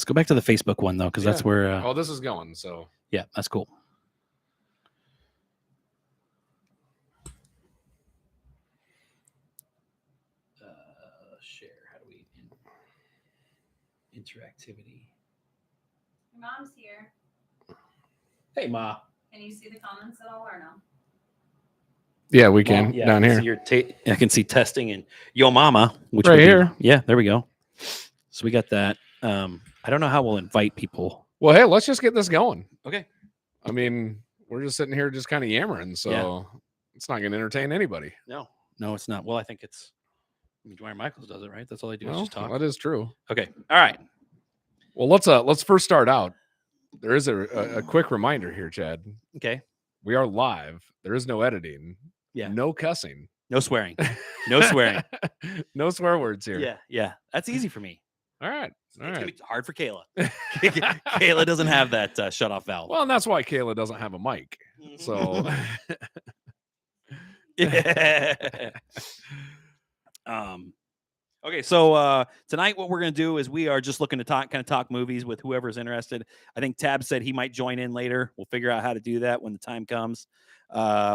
Let's go back to the Facebook one though, because that's where. Oh, this is going. So yeah, that's cool. Share. How do we interactivity? Your mom's here. Hey, Ma. Can you see the comments at all or no? yeah, we can Mom, down I here. can see I can see testing and Yo Mama, which Right would be- here. yeah, there we go. So we got that. I don't know how we'll invite people. Well, hey, let's just get this going. Okay. I mean, we're just sitting here just kind of yammering, so it's not going to entertain anybody. No, it's not. Well, I think it's. I mean, Dwyer Michaels does it, right? That's all they do is Well, just talk. that is true. Okay. All right. Well, let's first start out. There is a quick reminder here, Chad. Okay. We are live. There is no editing. Yeah. No cussing. No swearing. No swearing. No swear words here. Yeah. Yeah. That's easy for me. All right. It's gonna be hard for Kayla. Kayla doesn't have that shut off valve. Well, and that's why Kayla doesn't have a mic. So yeah. Okay, so tonight what we're gonna do is we are just looking to talk movies with whoever's interested. I think Tab said he might join in later. We'll figure out how to do that when the time comes.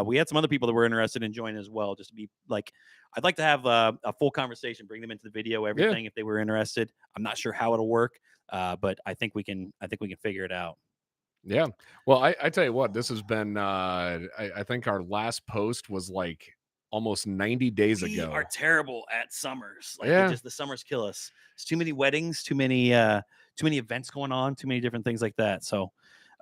We had some other people that were interested in joining as well, just to be like, I'd like to have a full conversation, bring them into the video, everything if they were interested. I'm not sure how it'll work, but I think we can figure it out. yeah. Well, I tell you what, this has been I think our last post was like almost 90 days We ago. are terrible at summers. Like Yeah. the summers kill us. It's too many weddings, too many events going on, too many different things like that. So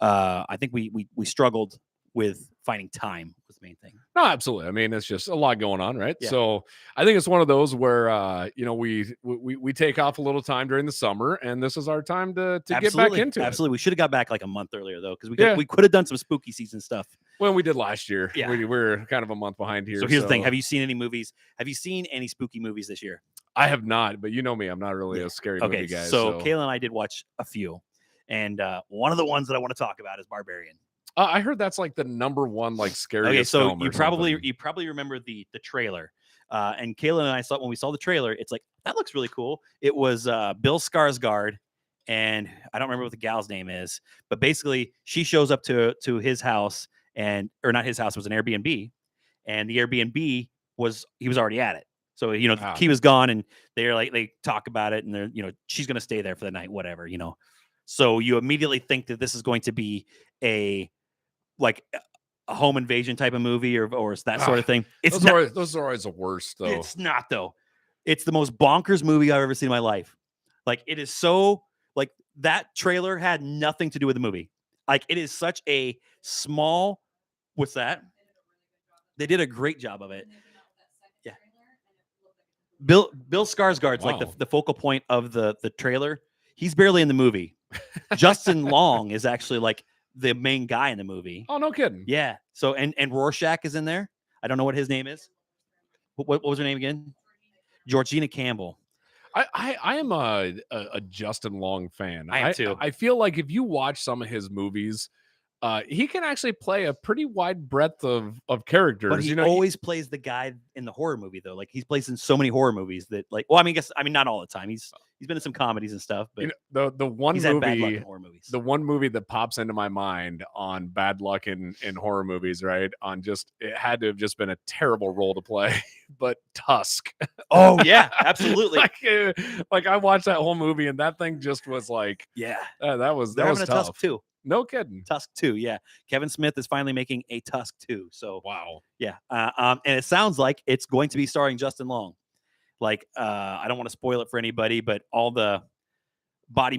I think we struggled with finding time was the main thing. No, absolutely. I mean, it's just a lot going on, right? Yeah. So I think it's one of those where we take off a little time during the summer, and this is our time to get back into it. Absolutely. We should have got back like a month earlier though, because we could have done some spooky season stuff. Well, we did last year. Yeah. We're kind of a month behind here. So here's the thing. Have you seen any movies? Have you seen any spooky movies this year? I have not, but you know me, I'm not really a scary movie guy. So Kayla and I did watch a few, and one of the ones that I want to talk about is Barbarian. I heard that's like the number one like scariest. Okay, so film or you probably something. remember the trailer, and Kayla and I saw when we saw the trailer. It's like that looks really cool. It was Bill Skarsgård, and I don't remember what the gal's name is, but basically she shows up to his house, or not his house, it was an Airbnb, and the Airbnb he was already at it. So he was gone, and they talk about it, and she's gonna stay there for the night, whatever. So you immediately think that this is going to be a home invasion type of movie or that sort of thing. It's those are always the worst, though. It's not though. It's the most bonkers movie I've ever seen in my life. Like it is so like that trailer had nothing to do with the movie. Like it is such a small. What's that? They did a great job of it. Yeah. Bill Skarsgård's like the focal point of the trailer. He's barely in the movie. Justin Long is actually like the main guy in the movie. Oh, no kidding. Yeah. So and Rorschach is in there. I don't know what his name is. What was her name again? Georgina Campbell. I am a Justin Long fan. I am too. I feel like if you watch some of his movies, he can actually play a pretty wide breadth of characters. But he always plays the guy in the horror movie though. Like he's plays in so many horror movies that not all the time. He's been in some comedies and stuff, but the one he's movie, had bad luck in horror movies. The one movie that pops into my mind on bad luck in horror movies, right? On just it had to have just been a terrible role to play, but Tusk. Oh yeah, absolutely. like I watched that whole movie and that thing just was like, that was having a tough. Tusk too. No kidding. Tusk 2, yeah. Kevin Smith is finally making a Tusk 2. So wow. Yeah. And it sounds like it's going to be starring Justin Long. Like, I don't want to spoil it for anybody, but all the body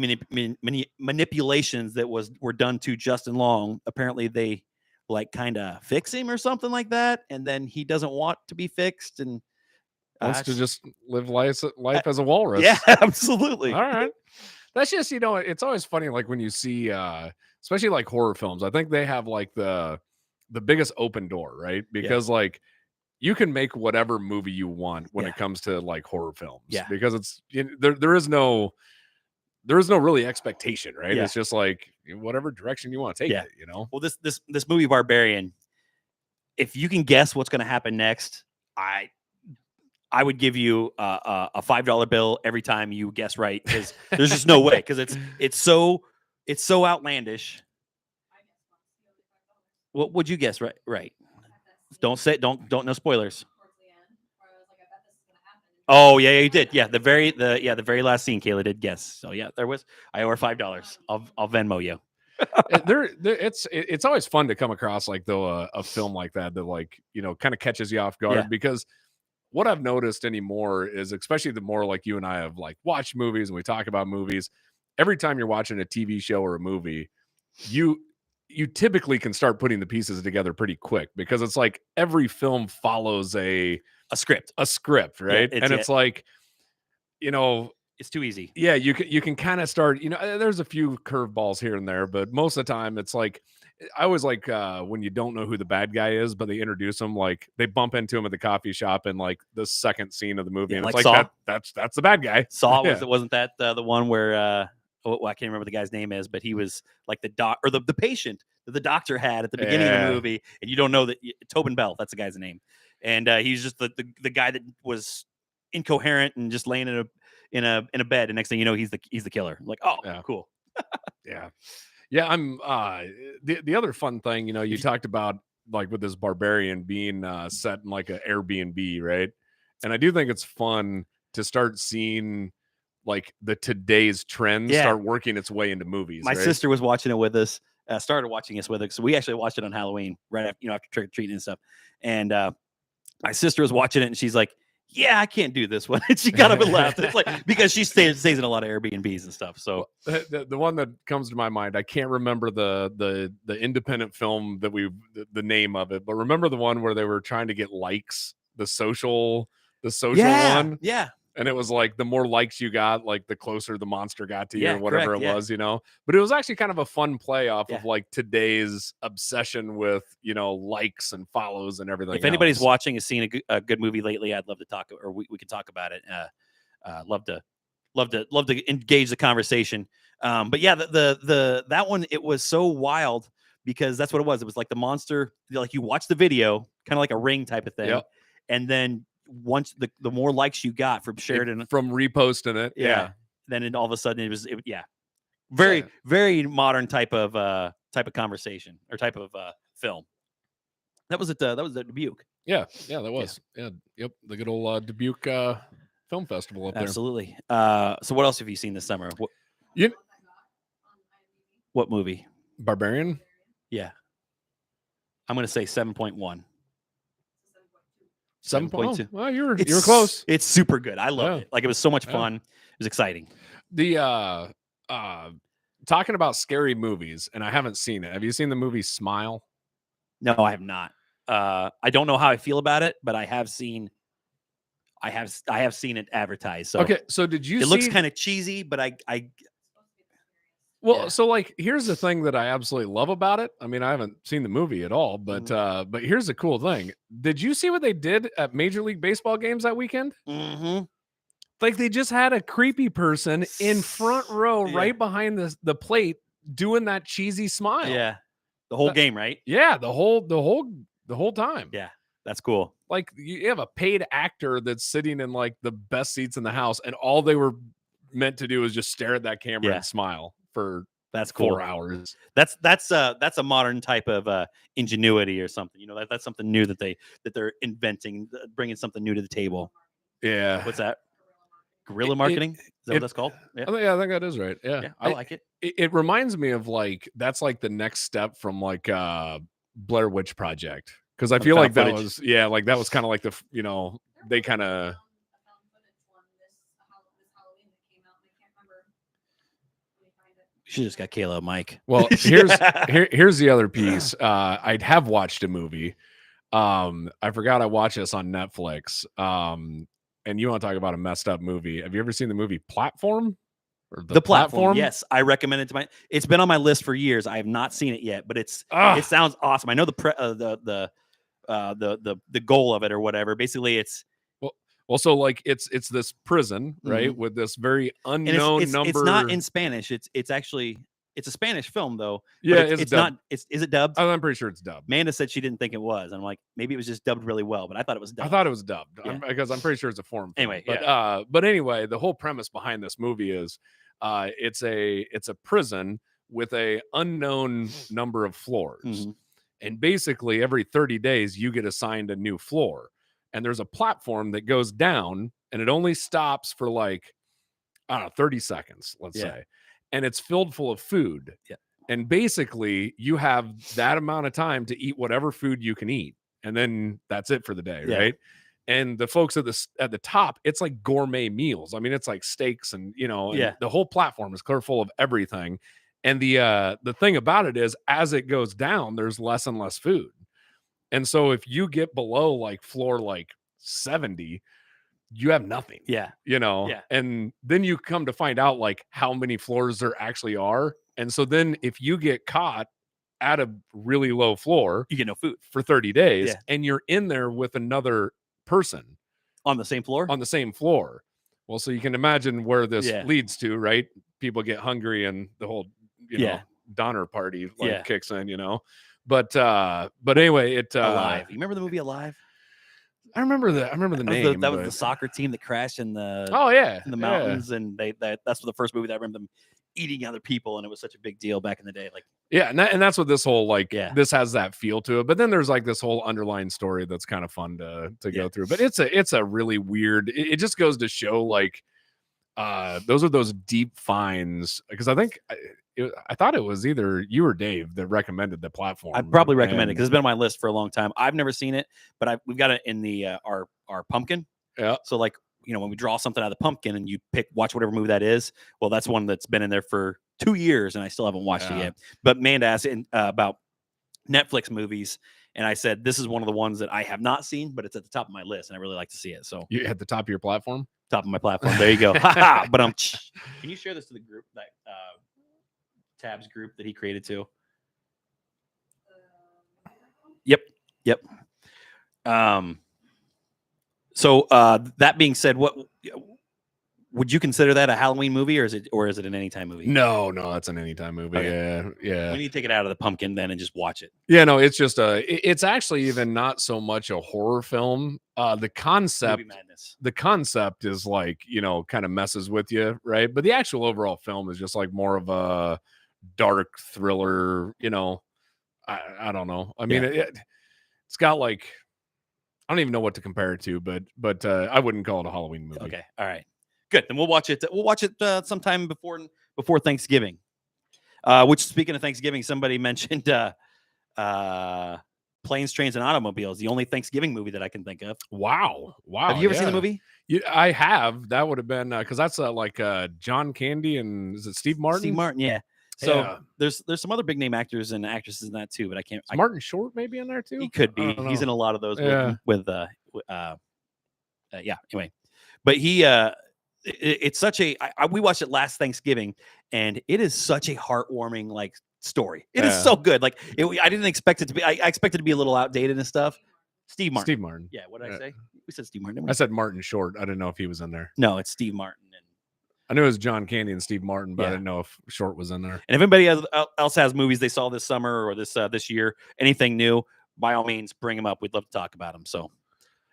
manipulations that were done to Justin Long, apparently they like kind of fix him or something like that, and then he doesn't want to be fixed and wants to just live life as a walrus. Yeah, absolutely. All right. That's just, it's always funny, like when you see, especially like horror films, I think they have like the biggest open door, right? Because like you can make whatever movie you want when it comes to like horror films. Yeah. Because it's, there is no really expectation, right? Yeah. It's just like whatever direction you want to take it, Well, this movie Barbarian, if you can guess what's going to happen next, I I would give you a $5 bill every time you guess right, because there's just no way, because it's so outlandish. What would you guess? Right. Don't say don't no spoilers. Oh yeah, you did. Yeah, the very last scene, Kayla did guess. So yeah, there was. I owe her $5. I'll Venmo you. It's always fun to come across like though a film like that like kind of catches you off guard, Yeah. because what I've noticed anymore is, especially the more like you and I have like watched movies and we talk about movies, every time you're watching a TV show or a movie, you typically can start putting the pieces together pretty quick, because it's like every film follows a script, right? And it's like, it's too easy. Yeah, you can kind of start, there's a few curveballs here and there, but most of the time it's like, I always like when you don't know who the bad guy is, but they introduce him, like they bump into him at the coffee shop in like the second scene of the movie, and it's like Saw. that's the bad guy. Saw Yeah. wasn't that the one where I can't remember what the guy's name is, but he was like the patient that the doctor had at the beginning of the movie, and you don't know that Tobin Bell, that's the guy's name, and he's just the guy that was incoherent and just laying in a bed, and next thing you know, he's the killer. Like, oh, Yeah. cool. Yeah, I'm the other fun thing, you talked about like with this Barbarian being set in like an Airbnb, right? And I do think it's fun to start seeing like the today's trends start working its way into movies. My sister was watching it with us, started watching us with us. So we actually watched it on Halloween right after, after trick or treating and stuff. And my sister was watching it and she's like, yeah, I can't do this one. And she got up and left. It's like, because she stays in a lot of Airbnbs and stuff. So the one that comes to my mind, I can't remember the independent film that the name of it, but remember the one where they were trying to get likes, the social one. Yeah. And it was like the more likes you got, like the closer the monster got to you, or whatever correct, it was, But it was actually kind of a fun play off Yeah. of like today's obsession with, likes and follows and everything. If anybody's else. watching has seen a good movie lately, I'd love to talk, or we can talk about it. Love to engage the conversation. But yeah, the that one, it was so wild because that's what it was. It was like the monster, like you watch the video, kind of like a Ring type of thing, Yep. and then once the more likes you got from sharing from reposting it, then all of a sudden it was very very modern type of conversation or type of film. That was at Dubuque. Yeah, that was. Yeah, yep, the good old Dubuque Film Festival up there. Absolutely. So what else have you seen this summer? What movie? Barbarian? Yeah. I'm going to say 7.1. 7.2. Well, you were close. It's super good. I loved it. Like, it was so much fun. It was exciting. The talking about scary movies, and I haven't seen it. Have you seen the movie Smile? No, I have not. I don't know how I feel about it, but I have seen it advertised. So okay, so did you it looks kind of cheesy, but so like here's the thing that I absolutely love about it. I mean, I haven't seen the movie at all, but here's the cool thing. Did you see what they did at Major League Baseball games that weekend? Mm-hmm. Like they just had a creepy person in front row right behind the plate doing that cheesy smile. Yeah. The whole game, right? Yeah, the whole time. Yeah. That's cool. Like you have a paid actor that's sitting in like the best seats in the house, and all they were meant to do is just stare at that camera and smile for that's cool. 4 hours. That's a modern type of ingenuity or something. That's something new that they're inventing, bringing something new to the table. Yeah. What's that? Guerrilla marketing? Is that what that's called? Yeah. I think that is right. Yeah. I like it. It reminds me of like that's like the next step from like Blair Witch Project, because I feel like that was that was kind of like the they kind of. You should just got Kayla Mike. Well, here's the other piece. I have watched a movie. I forgot I watched this on Netflix. And you want to talk about a messed up movie? Have you ever seen the movie Platform? Or the platform? Yes, I recommend it to my. It's been on my list for years. I have not seen it yet, but it sounds awesome. I know the goal of it or whatever. Basically, it's so like it's this prison, right, with this very unknown number. It's not in Spanish. It's actually It's a Spanish film though. Yeah, but it's dubbed. not. Is it dubbed? I'm pretty sure it's dubbed. Amanda said she didn't think it was. I'm like, maybe it was just dubbed really well, but I thought it was dubbed. I thought it was dubbed Yeah. because I'm pretty sure it's a foreign film. Anyway, but anyway, the whole premise behind this movie is it's a prison with a unknown number of floors. Mhm. And basically every 30 days you get assigned a new floor. And there's a platform that goes down and it only stops for like, I don't know, 30 seconds, let's say. And it's filled full of food. Yeah. And basically you have that amount of time to eat whatever food you can eat. And then that's it for the day, Yeah. right? And the folks at the top, it's like gourmet meals. I mean, it's like steaks and, and the whole platform is clear full of everything. And the thing about it is, as it goes down, there's less and less food. And so if you get below like floor like 70, you have nothing. Yeah. Yeah. And then you come to find out like how many floors there actually are. And so then if you get caught at a really low floor, You get no food for 30 days Yeah. and you're in there with another person on the same floor. on the same floor. Well, so you can imagine where this Yeah. leads to, right? People get hungry and the whole, Yeah. Donner party Yeah. kicks in, But anyway, it Alive. You remember the movie Alive? I remember the That was name. that was the but- soccer team that crashed in the Oh yeah, in the yeah. mountains, and that's the first movie that I remember them eating other people, and it was such a big deal back in the day. Like, Yeah, and that's what this whole Yeah. this has that feel to it. But then there's like this whole underlying story that's kind of fun to Yeah. go through. But it's a really weird. It just goes to show like those are those deep finds because I think I thought it was either you or Dave that recommended the platform. I'd probably recommend it And- because it's been on my list for a long time. I've never seen it, but we've got it in the our pumpkin. Yeah. So like, when we draw something out of the pumpkin and you watch whatever movie that is, well, that's one that's been in there for 2 years and I still haven't watched it Yeah. yet. But Amanda asked about Netflix movies, and I said this is one of the ones that I have not seen, but it's at the top of my list, and I really like to see it. So You at the top of your platform. top of my platform. There you go. Ha-ha. But can you share this to the group, that Tabs group that he created too? Yep. So that being said, what would you consider that a Halloween movie, or is it an anytime movie? No, that's an anytime movie. Okay. Yeah. We need to take it out of the pumpkin then and just watch it. Yeah, no, it's just it's actually even not so much a horror film. The concept Movie madness. the concept is like, kind of messes with you, right? But the actual overall film is just like more of a dark thriller, I don't know. I mean, it's got like, I don't even know what to compare it to, but I wouldn't call it a Halloween movie. Okay. All right. Good. Then we'll watch it. We'll watch it sometime before Thanksgiving. Which, speaking of Thanksgiving, somebody mentioned Planes, Trains, and Automobiles, the only Thanksgiving movie that I can think of. Wow. Have you ever seen the movie? I have. That would have been because that's like John Candy and is it Steve Martin? Steve Martin, yeah. So Yeah. there's some other big name actors and actresses in that too, but I can't. Is Martin Short maybe in there too? He could I be. don't He's know. in a lot of those. Yeah. Yeah. Anyway, but he it's such a. We watched it last Thanksgiving, and it is such a heartwarming like story. It is Yeah. so good. Like I didn't expect it to be. I expected it to be a little outdated and stuff. Steve Martin. Steve Martin. Yeah. What did I Yeah. say? We said Steve Martin. didn't I we? said Martin Short. I didn't know if he was in there. No, it's Steve Martin. I knew it was John Candy and Steve Martin, but I Yeah. didn't know if Short was in there. And if anybody else has movies they saw this summer or this year, anything new, by all means, bring them up. We'd love to talk about them. So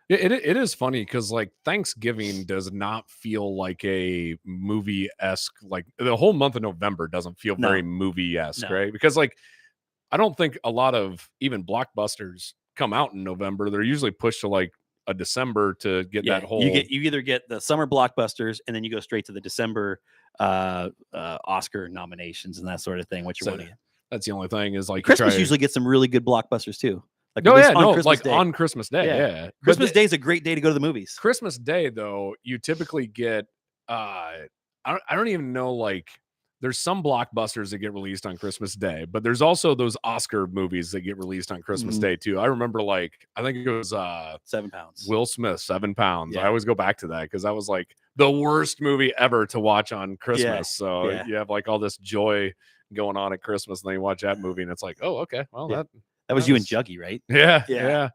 It is funny because like Thanksgiving does not feel like a movie-esque, like the whole month of November doesn't feel No. very movie-esque, No. right? Because like I don't think a lot of even blockbusters come out in November. They're usually pushed to like a December to get that whole you either get the summer blockbusters and then you go straight to the December Oscar nominations and that sort of thing. What you So, want to get. that's the only thing is like you Christmas try- usually gets some really good blockbusters too. Like No, released yeah, on no, Christmas like Day. on Christmas Day, Yeah. yeah. But Christmas the- Day is a great day to go to the movies. Christmas Day though, you typically get I don't even know, like there's some blockbusters that get released on Christmas Day, but there's also those Oscar movies that get released on Christmas Mhm. Day too. I remember like I think it was 7 pounds. Will Smith, 7 pounds. Yeah. I always go back to that because that was like the worst movie ever to watch on Christmas. So yeah. you have like all this joy going on at Christmas, and then you watch that movie and it's like, oh, okay, well Yeah. that That was you and Nice. Juggy, right? yeah, Yeah. yeah.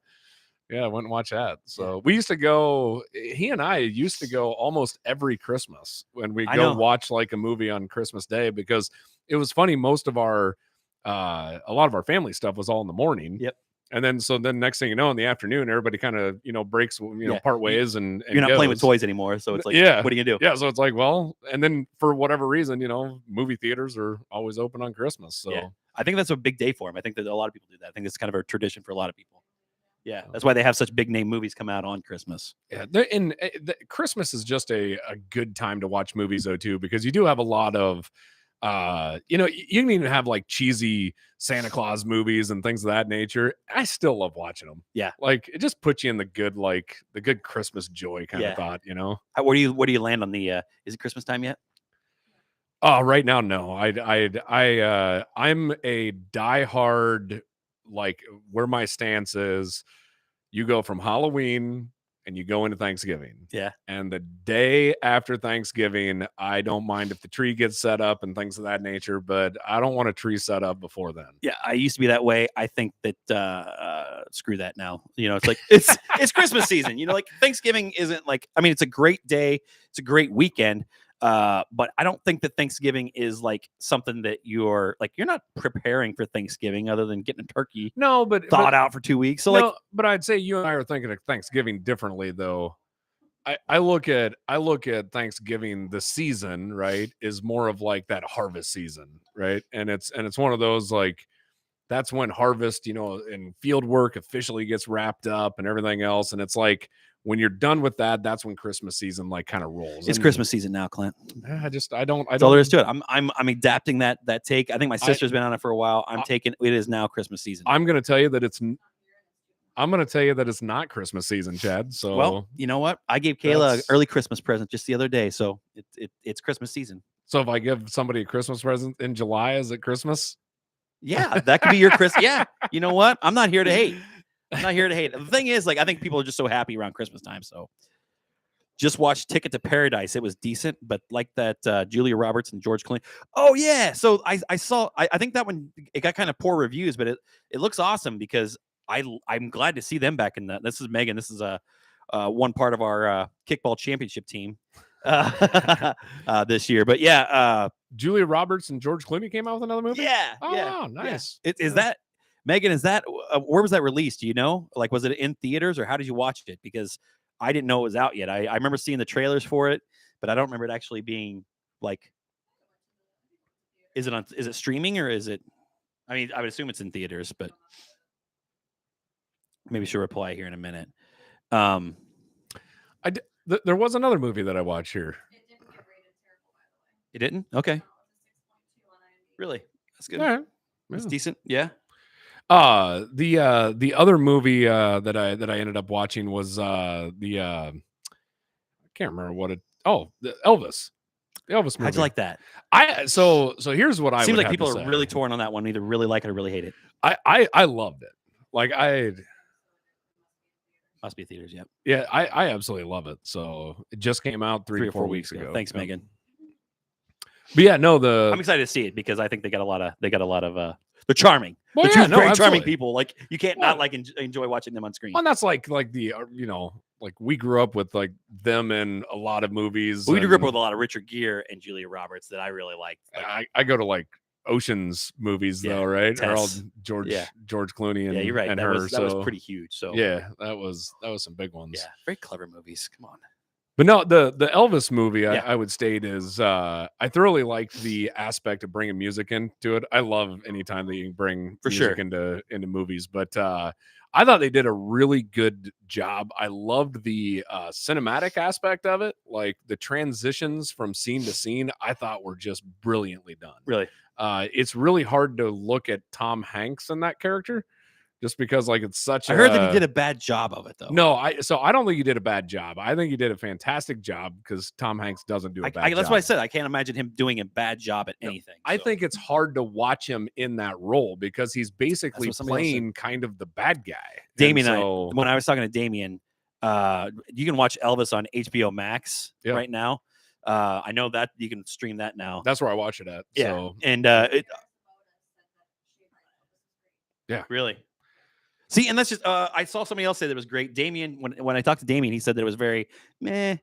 Yeah, I went and watched that. So we used to go. He and I used to go almost every Christmas when we I go know. watch like a movie on Christmas Day because it was funny. Most of our, a lot of our family stuff was all in the morning. Yep. And then so then next thing you know, in the afternoon, everybody kind of breaks Yeah. part ways and You're not playing with goes. toys anymore, so it's like, Yeah. what are you gonna do? Yeah, so it's like, well, and then for whatever reason, movie theaters are always open on Christmas. So Yeah. I think that's a big day for him. I think that a lot of people do that. I think it's kind of a tradition for a lot of people. Yeah, that's why they have such big name movies come out on Christmas. yeah, Christmas is just a good time to watch movies though too, because you do have a lot of you can even have like cheesy Santa Claus movies and things of that nature. I still love watching them. Yeah. Like it just puts you in the good Christmas joy kind Yeah. of thought, Where do you land on the? Is it Christmas time yet? Oh, right now, no. I'm a diehard, like where my stance is. You go from Halloween and you go into Thanksgiving. Yeah. And the day after Thanksgiving, I don't mind if the tree gets set up and things of that nature, but I don't want a tree set up before then. Yeah, I used to be that way. I think that screw that now. It's like it's Christmas season. Like Thanksgiving isn't like. I mean, it's a great day. It's a great weekend. But I don't think that Thanksgiving is like something that you're not preparing for Thanksgiving other than getting a turkey No, but thawed out for 2 weeks. So but I'd say you and I are thinking of Thanksgiving differently though. I look at Thanksgiving, the season, right, is more of like that harvest season, right? And it's one of those like that's when harvest, and field work officially gets wrapped up and everything else. And it's like when you're done with that, that's when Christmas season like kind of rolls. it's And Christmas season now, Clint. I don't That's all there is to it. I'm adapting that take. I think my sister's been on it for a while. I'm taking it is now Christmas season. I'm going to tell you that it's not Christmas season, Chad. So well, you know what? I gave Kayla an early Christmas present just the other day, so it's Christmas season. So if I give somebody a Christmas present in July, is it Christmas? Yeah, that could be your Christmas. Yeah, you know what? I'm not here to hate. I'm not here to hate. The thing is, like, I think people are just so happy around Christmas time. So just watch Ticket to Paradise. It was decent, but like that Julia Roberts and George Clooney. Oh yeah. So I saw. I think that one it got kind of poor reviews, but it looks awesome because I'm glad to see them back in that. This is Megan. This is one part of our kickball championship team this year. But yeah, Julia Roberts and George Clooney came out with another movie. yeah. Oh, yeah, nice. yeah. Is that Megan? Is that where was that released? Do you know? Like, was it in theaters or how did you watch it? Because I didn't know it was out yet. I remember seeing the trailers for it, but I don't remember it actually being like. Is it streaming or is it? I mean, I would assume it's in theaters, but maybe she'll reply here in a minute. There was another movie that I watched here. It didn't get rated terrible, by the way. It didn't? Okay. No, it was a 6.2 on IMDb. Really? That's good. All right. It's Yeah. decent. Yeah. The other movie that I ended up watching was I can't remember what it. Oh, the Elvis movie. How'd you like that? So here's what I Seems would like have people to are say. really torn on that one. Either really like it or really hate it. I loved it. Like Must be theaters. Yep. yeah, I absolutely love it. So it just came out 3 or 4 weeks ago. Thanks, Yep. Megan. But yeah, no, I'm excited to see it because I think they got a lot of they're charming. Well, they're yeah, two no, very charming absolutely. people. Like you can't Well- not like enjoy watching them on screen. Well, and that's like the like we grew up with like them in a lot of movies. We grew up and with a lot of Richard Gere and Julia Roberts that I really liked. Like, I go to like Ocean's movies Yeah, though, right? They're all Tess. George Yeah. Clooney and yeah, you're right. and That her. was so pretty huge. So yeah, that was some big ones. yeah, very clever movies. Come on. But no, the Elvis movie, Yeah. I would state is I thoroughly liked the aspect of bringing music into it. I love anytime that you can bring For music sure. into movies. But I thought they did a really good job. I loved the cinematic aspect of it, like the transitions from scene to scene. I thought were just brilliantly done. Really. It's really hard to look at Tom Hanks in that character, just because like it's such. I heard that he did a bad job of it though. No, I don't think he did a bad job. I think he did a fantastic job because Tom Hanks doesn't do a bad job. That's what I said. I can't imagine him doing a bad job at anything. I so. think it's hard to watch him in that role because he's basically what somebody else said. playing kind of the bad guy. Damien, And so, when I was talking to Damien, you can watch Elvis on HBO Max Yeah. right now. I know that you can stream that now. that's where I watch it at. Yeah. So And Jessica Voda said that she thought Elvis was great. really, See, and that's just I saw somebody else say that it was great. Damien, when I talked to Damien, he said that it was very meh.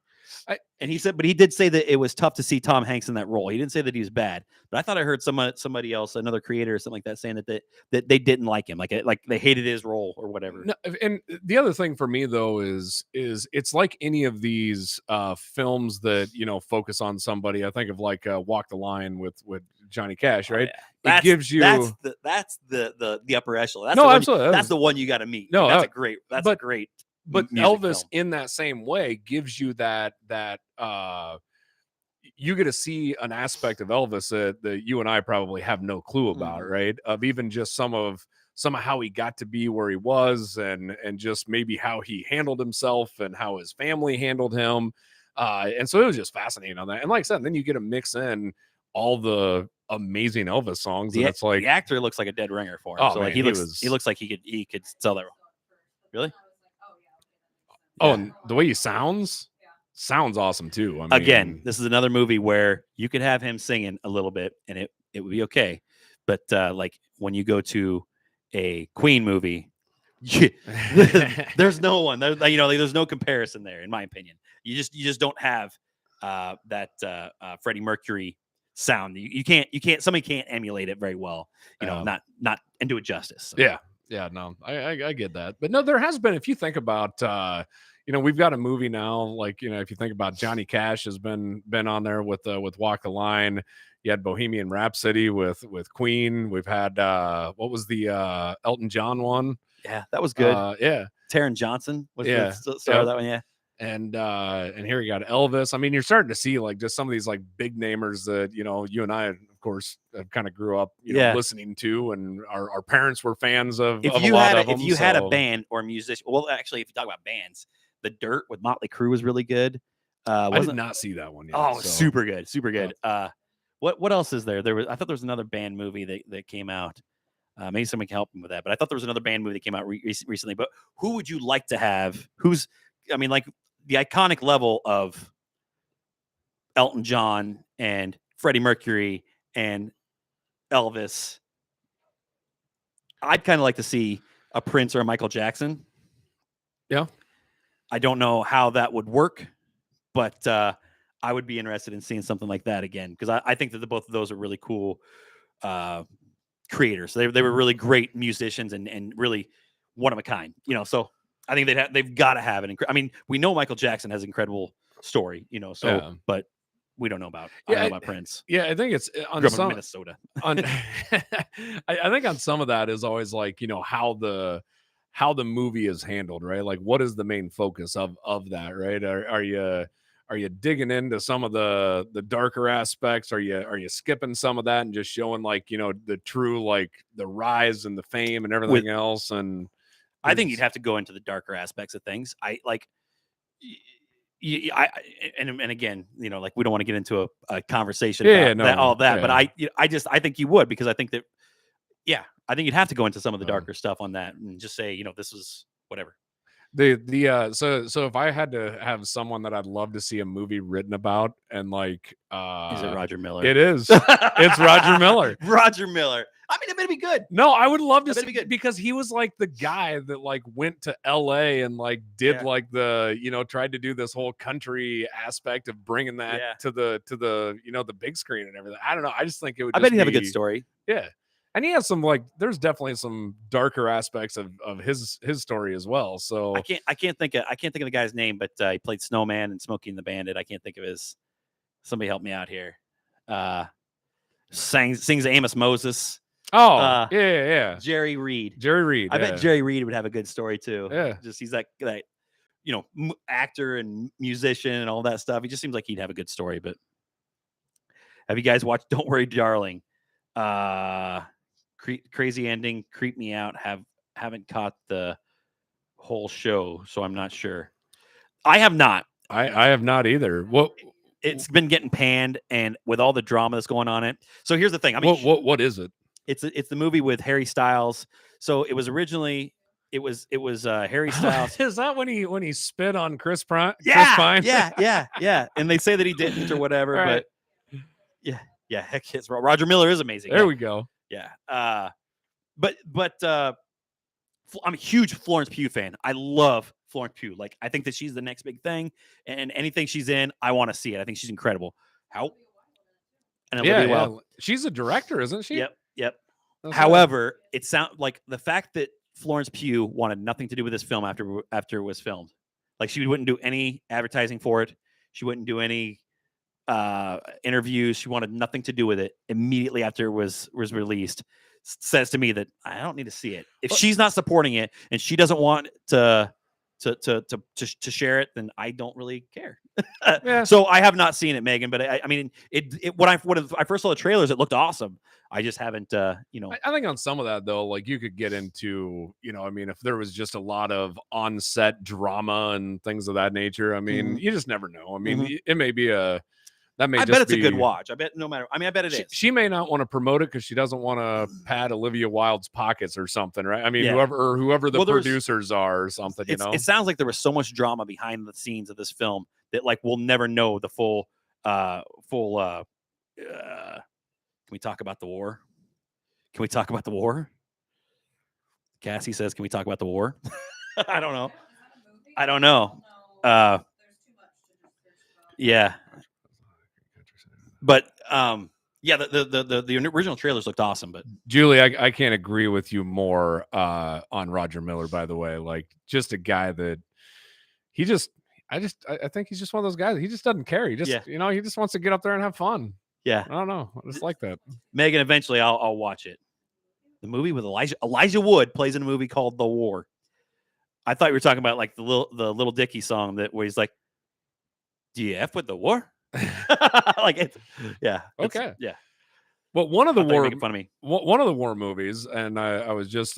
And he said, but he did say that it was tough to see Tom Hanks in that role. He didn't say that he was bad, but I thought I heard somebody else, another creator or something like that, saying that they didn't like him, like they hated his role or whatever. No, and the other thing for me though is it's like any of these films that focus on somebody. I think of like Walk the Line with Johnny Cash, right? Yeah. It gives you that's the upper echelon. That's no, the one, absolutely. That's the one you got to meet. No, that's a great. That's a great. But music Elvis film. in that same way gives you that you get to see an aspect of Elvis that you and I probably have no clue about, right? Of even just some of how he got to be where he was, and just maybe how he handled himself and how his family handled him. And so it was just fascinating on that. And like I said, then you get to mix in all the amazing Elvis songs. And it's like the actor looks like a dead ringer for him. Oh, so man, like he looks like he could sell that role. Really? Oh, and the way he sounds awesome too. I mean, again, this is another movie where you could have him singing a little bit and it would be okay. But like when you go to a Queen movie, there's no one. There's no comparison there, in my opinion. You just don't have that Freddie Mercury sound. You can't. Somebody can't emulate it very well. Not and do it justice. So. Yeah, no, I get that. But no, there has been, if you think about, we've got a movie now, like, if you think about Johnny Cash has been on there with Walk the Line. You had Bohemian Rhapsody with Queen. We've had, what was the Elton John one? Yeah, that was good. Yeah. Taron Johnson was the star of that one, yeah. And here you got Elvis. I mean, you're starting to see like just some of these like big namers that you and I, of course, have kind of grew up listening to, and our parents were fans of. If you had a band or a musician, well, actually, if you talk about bands, The Dirt with Motley Crue was really good. I did not see that one yet. Oh, so. super good. What else is there? I thought there was another band movie that came out. Maybe someone can help me with that. But I thought there was another band movie that came out recently. But who would you like to have? Like the iconic level of Elton John and Freddie Mercury and Elvis. I'd kind of like to see a Prince or a Michael Jackson. Yeah. I don't know how that would work, but I would be interested in seeing something like that again, because I think that both of those are really cool creators. They were really great musicians and really one of a kind, so I think they've got to have an we know Michael Jackson has an incredible story, but we don't know about Prince. Yeah, I think it's on Minnesota. I think on some of that is always like, how the movie is handled, right? Like, what is the main focus of that, right? Are you digging into some of the darker aspects? Are you skipping some of that and just showing like, the true, like the rise and the fame and everything else? And I think you'd have to go into the darker aspects of things. And again, like we don't want to get into a conversation about all that, but I think you would, because I think that, I think you'd have to go into some of the darker stuff on that and just say, this is whatever. So if I had to have someone that I'd love to see a movie written about, and like is it Roger Miller? It is. It's Roger Miller. Roger Miller. I mean, it better be good. No, I would love to see, be good, because he was like the guy that like went to LA and like did like the, tried to do this whole country aspect of bringing that to the the big screen and everything. I don't know. I just think it would. I bet he'd have a good story. Yeah. And he has some there's definitely some darker aspects of his story as well. So I can't think of the guy's name, but he played Snowman and Smokey and the Bandit. I can't think of his. Somebody help me out here. Sings Amos Moses. Oh, yeah. Jerry Reed. I bet Jerry Reed would have a good story too. Yeah. Just he's that actor and musician and all that stuff. He just seems like he'd have a good story. But have you guys watched Don't Worry, Darling? Crazy ending, creep me out. Haven't caught the whole show, so I'm not sure. I have not. I have not either. What? It's been getting panned, and with all the drama that's going on it. So here's the thing. What is it? It's the movie with Harry Styles. So it was originally it was Harry Styles. Is that when he spit on Chris Pine? Yeah. And they say that he didn't or whatever, right. But heck, Roger Miller is amazing. There we go. Yeah. But I'm a huge Florence Pugh fan. I love Florence Pugh. Like, I think that she's the next big thing, and anything she's in, I want to see it. I think she's incredible. How? And Olivia Wilde. She's a director, isn't she? Yep. That's right. However, it sounds like the fact that Florence Pugh wanted nothing to do with this film after it was filmed. Like, she wouldn't do any advertising for it. She wouldn't do any interviews. She wanted nothing to do with it immediately after it was released. Says to me that I don't need to see it. If she's not supporting it and she doesn't want to share it, then I don't really care. Yeah. So I have not seen it, Megan. But I mean, when I first saw the trailers, it looked awesome. I just haven't, I think on some of that though, like you could get into, I mean, if there was just a lot of on-set drama and things of that nature, I mean, you just never know. I mean, it may be that may I just bet it's a be- good watch. I bet no matter. I mean, I bet it is. She may not want to promote it because she doesn't want to pad Olivia Wilde's pockets or something, right? I mean, Yeah. whoever the Well, there's- producers are or something, It sounds like there was so much drama behind the scenes of this film that like we'll never know the full. Can we talk about the war? Can we talk about the war? Cassie says, "Can we talk about the war?" I don't know. I don't know. Yeah, but yeah, the original trailers looked awesome, but Julie, I can't agree with you more on Roger Miller, by the way. Like, just a guy that I think he's just one of those guys. He just doesn't care. He just, he just wants to get up there and have fun. yeah, I don't know. I just like that. Megan, eventually I'll watch it. The movie with Elijah Wood plays in a movie called The War. I thought you were talking about like the Little Dicky song where he's like, "Do you F with the war?" Like it's Okay. yeah. Well, one of the I thought you were war making fun of me, one of the war movies, and I was just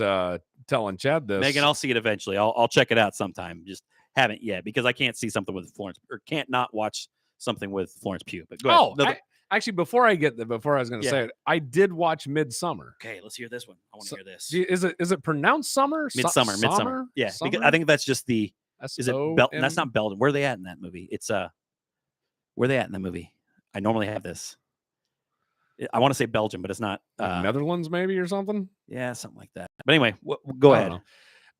telling Chad this. Megan. I'll see it eventually. I'll check it out sometime. Just haven't yet because I can't see something with Florence or can't not watch something with Florence Pugh. But go ahead. No, actually, before I was going to say it, I did watch Midsummer. okay, let's hear this one. I want to hear this. Is it pronounced summer? Midsummer. Yeah, Summer? because I think that's just the. Is it Belton? That's S-O-M? not Belgium. Where are they at in that movie? It's where are they at in the movie? I normally have this. I want to say Belgium, but it's not. Netherlands, maybe, or something. Yeah, something like that. But anyway, go I ahead. don't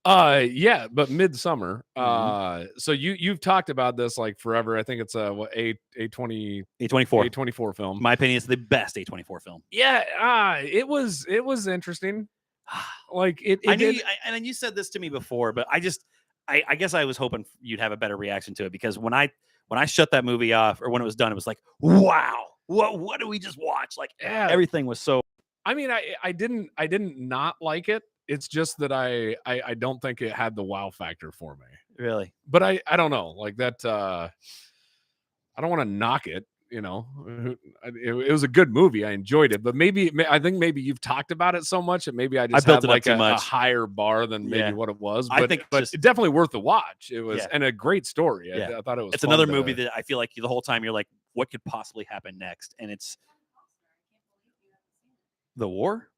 know. Yeah, but Midsummer. Mhm. So you've talked about this like forever. I think it's A24 A24. film. In my opinion, it's the best A24 film. Yeah, it was interesting. Like it I knew, did. and you said this to me before, but I guess I was hoping you'd have a better reaction to it because when I shut that movie off or when it was done, it was like, wow, what did we just watch? Like everything was so. I mean, I didn't not like it. It's just that I don't think it had the wow factor for me. Really? But I don't know, like that. I don't want to knock it. It was a good movie. I enjoyed it, but I think maybe you've talked about it so much that maybe I just built had it up like too a much. higher bar than maybe what it was. I But, think but just- it's definitely worth the watch. It was Yeah. and a great story. Yeah. I thought it was. It's fun another to- movie that I feel like the whole time you're like, what could possibly happen next? And it's The War.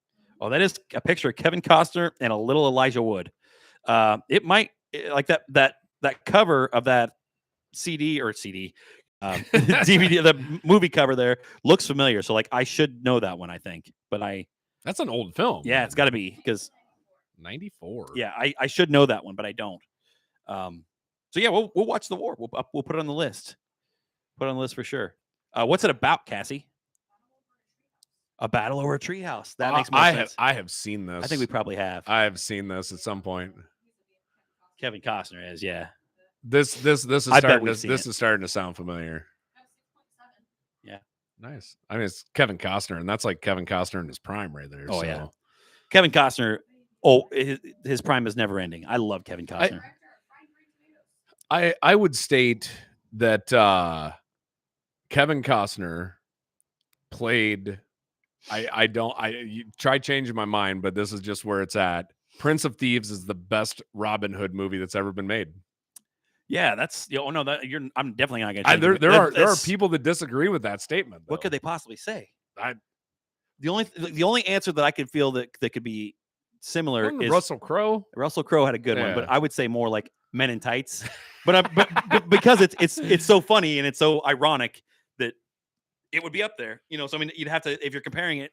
Oh, that is a picture of Kevin Costner and a little Elijah Wood. It might like that cover of that DVD, the movie cover there looks familiar. So like I should know that one, I think. But That's an old film. yeah, it's got to be because 94. yeah, I should know that one, but I don't. So yeah, we'll watch The War. We'll put it on the list. Put it on the list for sure. What's it about, Cassie? A battle over a treehouse. That makes more sense. I have seen this. I think we probably have. I have seen this at some point. Kevin Costner is, yeah. This is I bet starting we've to, seen this it. is starting to sound familiar. Yeah. Nice. I mean, it's Kevin Costner, and that's like Kevin Costner in his prime right there. Oh, so. yeah. Kevin Costner. Oh, his prime is never ending. I love Kevin Costner. I would state that Kevin Costner played. You try changing my mind, but this is just where it's at. Prince of Thieves is the best Robin Hood movie that's ever been made. Yeah, that's oh no, I'm definitely not gonna. There are people that disagree with that statement. What could they possibly say? I- The only answer that I could feel that could be similar is Russell Crowe. Russell Crowe had a good one, Yeah. but I would say more like Men in Tights. But because it's so funny and it's so ironic that it would be up there. So I mean, you'd have to if you're comparing it.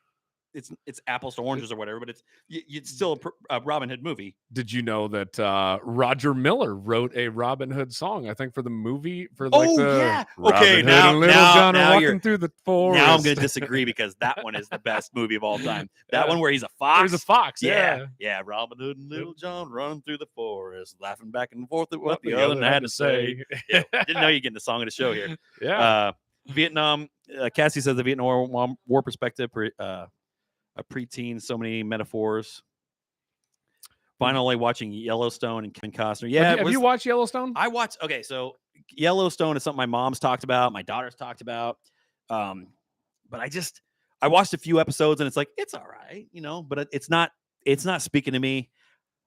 it's apples to oranges or whatever, but it's still a Robin Hood movie. Did you know that Roger Miller wrote a Robin Hood song? I think for the movie for Oh, the yeah. Robin Okay, Hood now- and Little now- John now are you're- walking through the forest. Now I'm going to disagree because that one is the best movie of all time. That Yeah. one where he's a fox. There's a fox. Yeah, Yeah. Robin Hood and Little John running through the forest, laughing back and forth at what What the other had to say. Yeah, didn't know you getting the song of the show here. Yeah. Vietnam. Cassie says the Vietnam War perspective. A preteen, so many metaphors. Finally watching Yellowstone and Kevin Costner. Yeah, have you watched Yellowstone? I watched. Okay, so Yellowstone is something my mom's talked about, my daughter's talked about, but I watched a few episodes and it's like it's all right, but it's not speaking to me.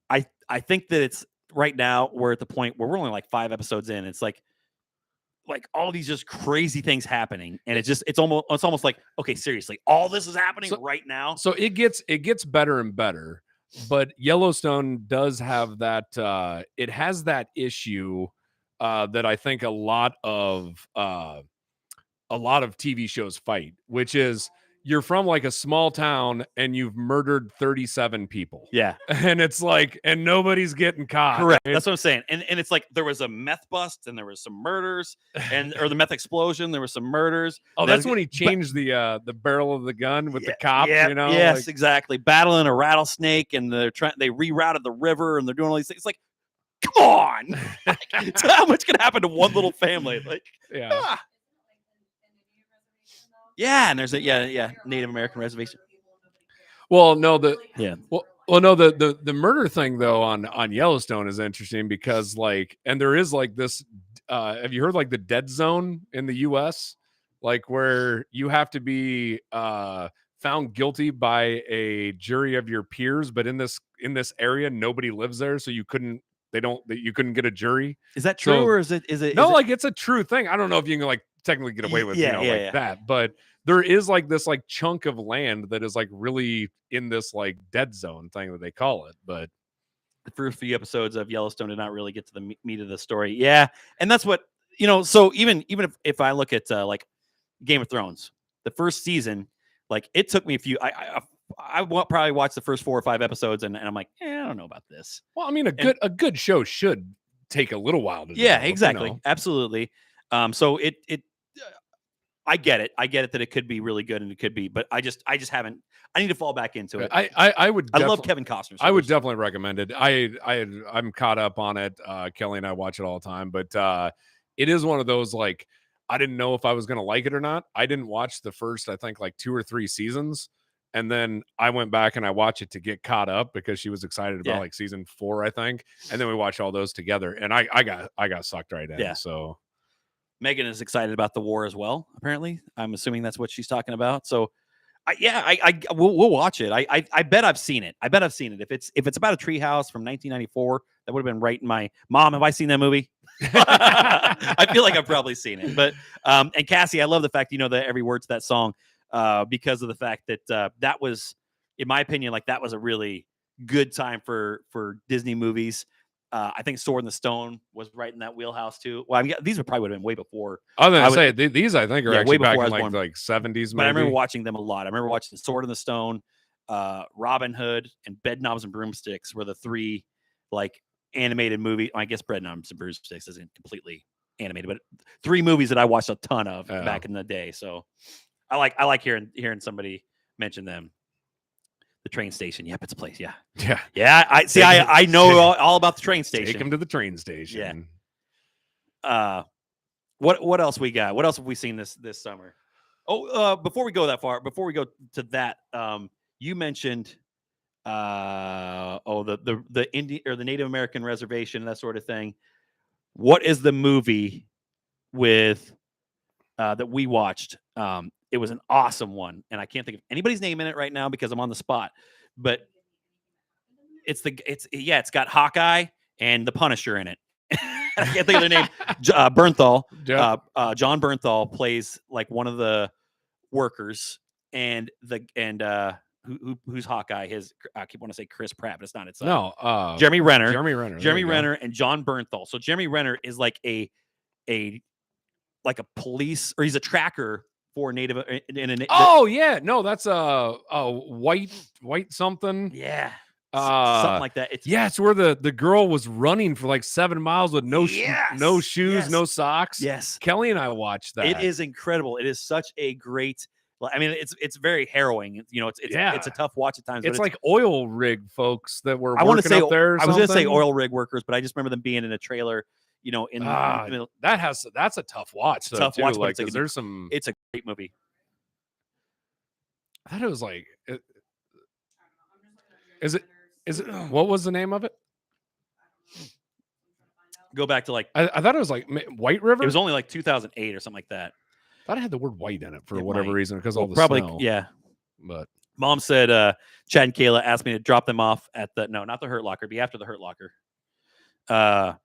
I think that it's right now we're at the point where we're only like 5 episodes in. It's like all these just crazy things happening, and it's almost like, okay, seriously, all this is happening right now. So it gets better and better, but Yellowstone does have that. It has that issue that I think a lot of TV shows fight, which is you're from like a small town and you've murdered 37 people. Yeah. And it's like, and nobody's getting caught. Correct. right? That's what I'm saying. And it's like there was a meth bust and there was some murders or the meth explosion. There was some murders. Oh, that's when he changed the barrel of the gun with the cop. Yeah, yes, like- exactly. Battling a rattlesnake, and they rerouted the river, and they're doing all these things. It's like, come on, so how much can happen to one little family? Like, yeah. ah. Yeah, and there's a Native American reservation. Well, no, Yeah. Well, no, the murder thing though on Yellowstone is interesting because and there is like this. Have you heard like the dead zone in the U.S. like where you have to be found guilty by a jury of your peers, but in this area nobody lives there, so you couldn't get a jury. Is that true, So- or is it? No, like it's a true thing. I don't know if you can like technically get away with that, but there is like this like chunk of land that is like really in this like dead zone thing that they call it. But the first few episodes of Yellowstone did not really get to the meat of the story. Yeah, and that's what So even if I look at like Game of Thrones, the first season, like it took me a few. I probably watched the first 4 or 5 episodes, and I'm like, I don't know about this. well, I mean, a good show should take a little while to Yeah, develop, exactly, absolutely. So it I get it that it could be really good, and it could be, but I just haven't. I need to fall back into it. I would. I love Kevin Costner. So I would much. definitely recommend it. I'm caught up on it. Kelly and I watch it all the time, but it is one of those like I didn't know if I was going to like it or not. I didn't watch the first, I think, like 2 or 3 seasons, and then I went back and I watched it to get caught up because she was excited about like season 4, I think, and then we watched all those together, and I got sucked right in. Yeah. So Megan is excited about the war as well. Apparently, I'm assuming that's what she's talking about. So, we'll watch it. I bet I've seen it. If it's about a treehouse from 1994, that would have been right in my mom. Have I seen that movie? I feel like I've probably seen it. But and Cassie, I love the fact you know every word to that song because of the fact that that was, in my opinion, like that was a really good time for Disney movies. I think Sword in the Stone was right in that wheelhouse too. Well, I mean, these would probably would have been way before. I was gonna say these I think are Yeah, way actually back before I in was born. like 70s. But I remember maybe. watching them a lot. I remember watching Sword in the Stone, Robin Hood, and Bedknobs and Broomsticks were the 3 like animated movie. I guess Bedknobs and Broomsticks isn't completely animated, but 3 movies that I watched a ton of back in the day. So I like hearing somebody mention them. The train station. Yep, it's a place. Yeah. Yeah. I know all about the train station. Take them to the train station. Yeah. What else we got? What else have we seen this summer? Oh, before we go that far, before we go to that, you mentioned the Indian or the Native American reservation, that sort of thing. What is the movie with that we watched? It was an awesome one, and I can't think of anybody's name in it right now because I'm on the spot. But it's got Hawkeye and the Punisher in it. I can't think of their name. Bernthal. Yep. John Bernthal plays like one of the workers, and who's Hawkeye? I keep wanting to say Chris Pratt, but it's not. It's Jeremy Renner. Jeremy Renner. Jeremy Renner and John Bernthal. So Jeremy Renner is like a police, or he's a tracker four native in a Oh yeah, no, that's white something. yeah, Uh, something like that. It's Yeah, it's where the girl was running for like 7 miles with no Yes, shoes, yes. no socks. yes, Kelly and I watched that. it is incredible. It is such a great. I mean, it's very harrowing. You know, it's Yeah. it's a tough watch at times. It's but like oil rig folks that were I want to working say up there. Or I was going to say something. oil rig workers, but I just remember them being in a trailer. You know, in the middle. That's a tough watch. It's a tough too, watch, but like, it's like 'cause there's some. It's a great movie. I thought it was like. Is it? What was the name of it? Go back to like I thought it was like White River. it was only like 2008 or something like that. I thought it had the word white in it for It whatever might. reason because Well, all the probably snow. yeah. But Mom said Chad and Kayla asked me to drop them off at the not the Hurt Locker, be after the Hurt Locker.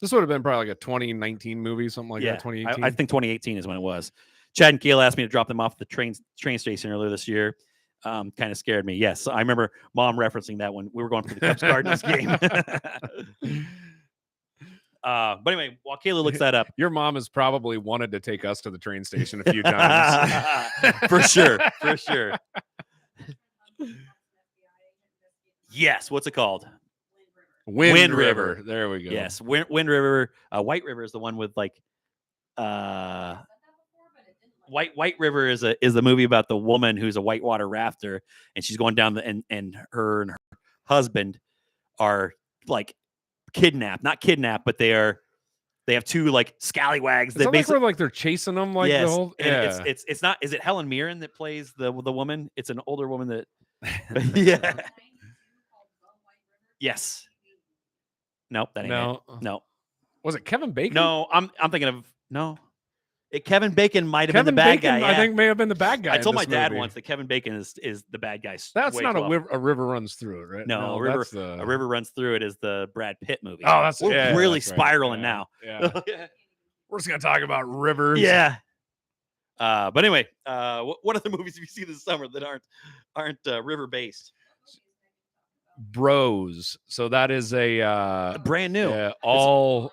this would have been probably like a 2019 movie, something like that. 2018. I think 2018 is when it was. Chad and Kayla asked me to drop them off at the train station earlier this year. Kind of scared me. Yes, I remember Mom referencing that when we were going for the Cubs Cardinals game. But anyway, while Kayla looks that up, Your mom has probably wanted to take us to the train station a few times. for sure. Yes, what's it called? Wind River. River. There we go. Yes, Wind River. White River is the one with like. White River is the movie about the woman who's a whitewater rafter, and she's going down and her husband are like not kidnapped, but they have two like scallywags Is that that like basically where like they're chasing them like yes, the whole and it's not. Is it Helen Mirren that plays the woman? It's an older woman that yeah. Yes. Nope, that ain't it. No. Was it Kevin Bacon? No, I'm thinking of no. Kevin Bacon might have been the bad guy. I Yeah. think may have been the bad guy. I told in my this dad movie. once that Kevin Bacon is the bad guy. That's way not too often. a river runs through it, right? No, that's a river runs through it is the Brad Pitt movie. Oh, that's We're really that's right. spiraling Yeah, now. Yeah. We're just gonna talk about rivers. Yeah. But anyway, what other movies have you seen this summer that aren't river based? Bros. So that is a Brand new. all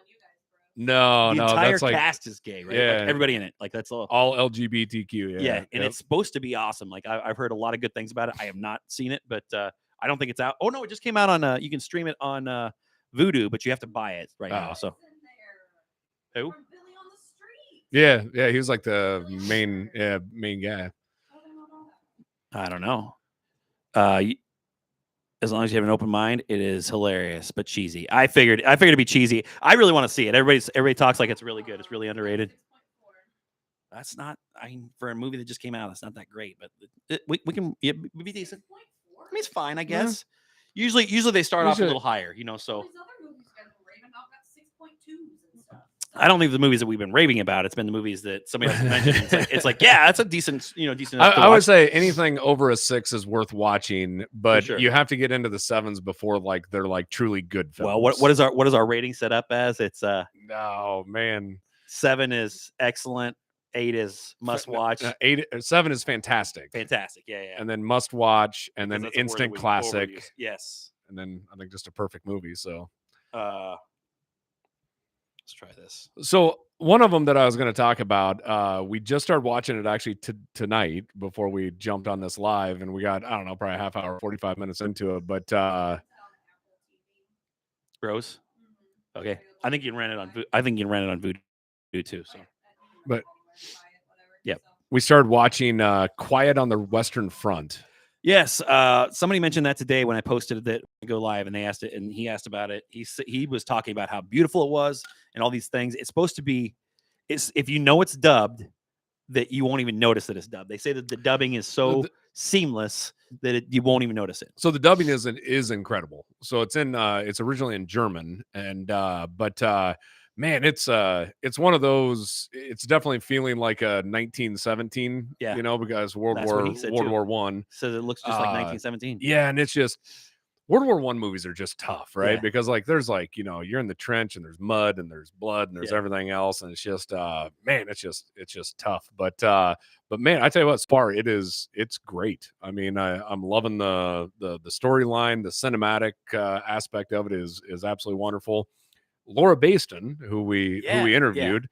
no, The entire that's like cast is gay, right? yeah. Like everybody in it. Like that's all. all LGBTQ. Yeah, and it's supposed to be awesome. Like I've heard a lot of good things about it. I have not seen it, but I don't think it's out. Oh no, it just came out on. You can stream it on Vudu, but you have to buy it right now. So who? yeah, he was like the main guy. I don't know. As long as you have an open mind, it is hilarious but cheesy. I figured it'd be cheesy. I really want to see it. Everybody talks like it's really good. It's really underrated. That's not. For a movie that just came out, that's not that great. But we can it'd be decent. I mean, it's fine, I guess. Usually they start off a little higher, you know. So I don't think the movies that we've been raving about. It's been the movies that somebody else mentioned. It's like, yeah, that's a decent. I would say anything over a 6 is worth watching, but sure. you have to get into the 7s before like they're like truly good films. Well, what is our rating set up as? It's oh man, 7 is excellent, 8 is must watch, 7 is fantastic, yeah, and then must watch, and Because then that's a word that instant we classic, overuse. Yes. and then I think just a perfect movie. So let's try this. So one of them that I was going to talk about, we just started watching it actually tonight before we jumped on this live, and we got, I don't know, probably a half hour, 45 minutes into it. But Rose. Okay, I think you can rent it on. I think you can rent it on Vudu too. So, but yep, we started watching Quiet on the Western Front. Yes, somebody mentioned that today when I posted that go live, and they asked it, and he asked about it. He was talking about how beautiful it was and all these things. It's supposed to be. If you know it's dubbed, that you won't even notice that it's dubbed. They say that the dubbing is so seamless that you won't even notice it. So the dubbing is incredible. So it's originally in German, and man, it's one of those. It's definitely feeling like a 1917. Yeah, because World War One. So it looks just like 1917. Yeah, and it's just World War One movies are just tough, right? Yeah. Because like there's like you're in the trench and there's mud and there's blood and there's everything else, and it's just man, it's just tough. But man, I tell you what, Spar, it's great. I mean, I'm loving the storyline, the cinematic aspect of it is absolutely wonderful. Laura Baston, who we interviewed,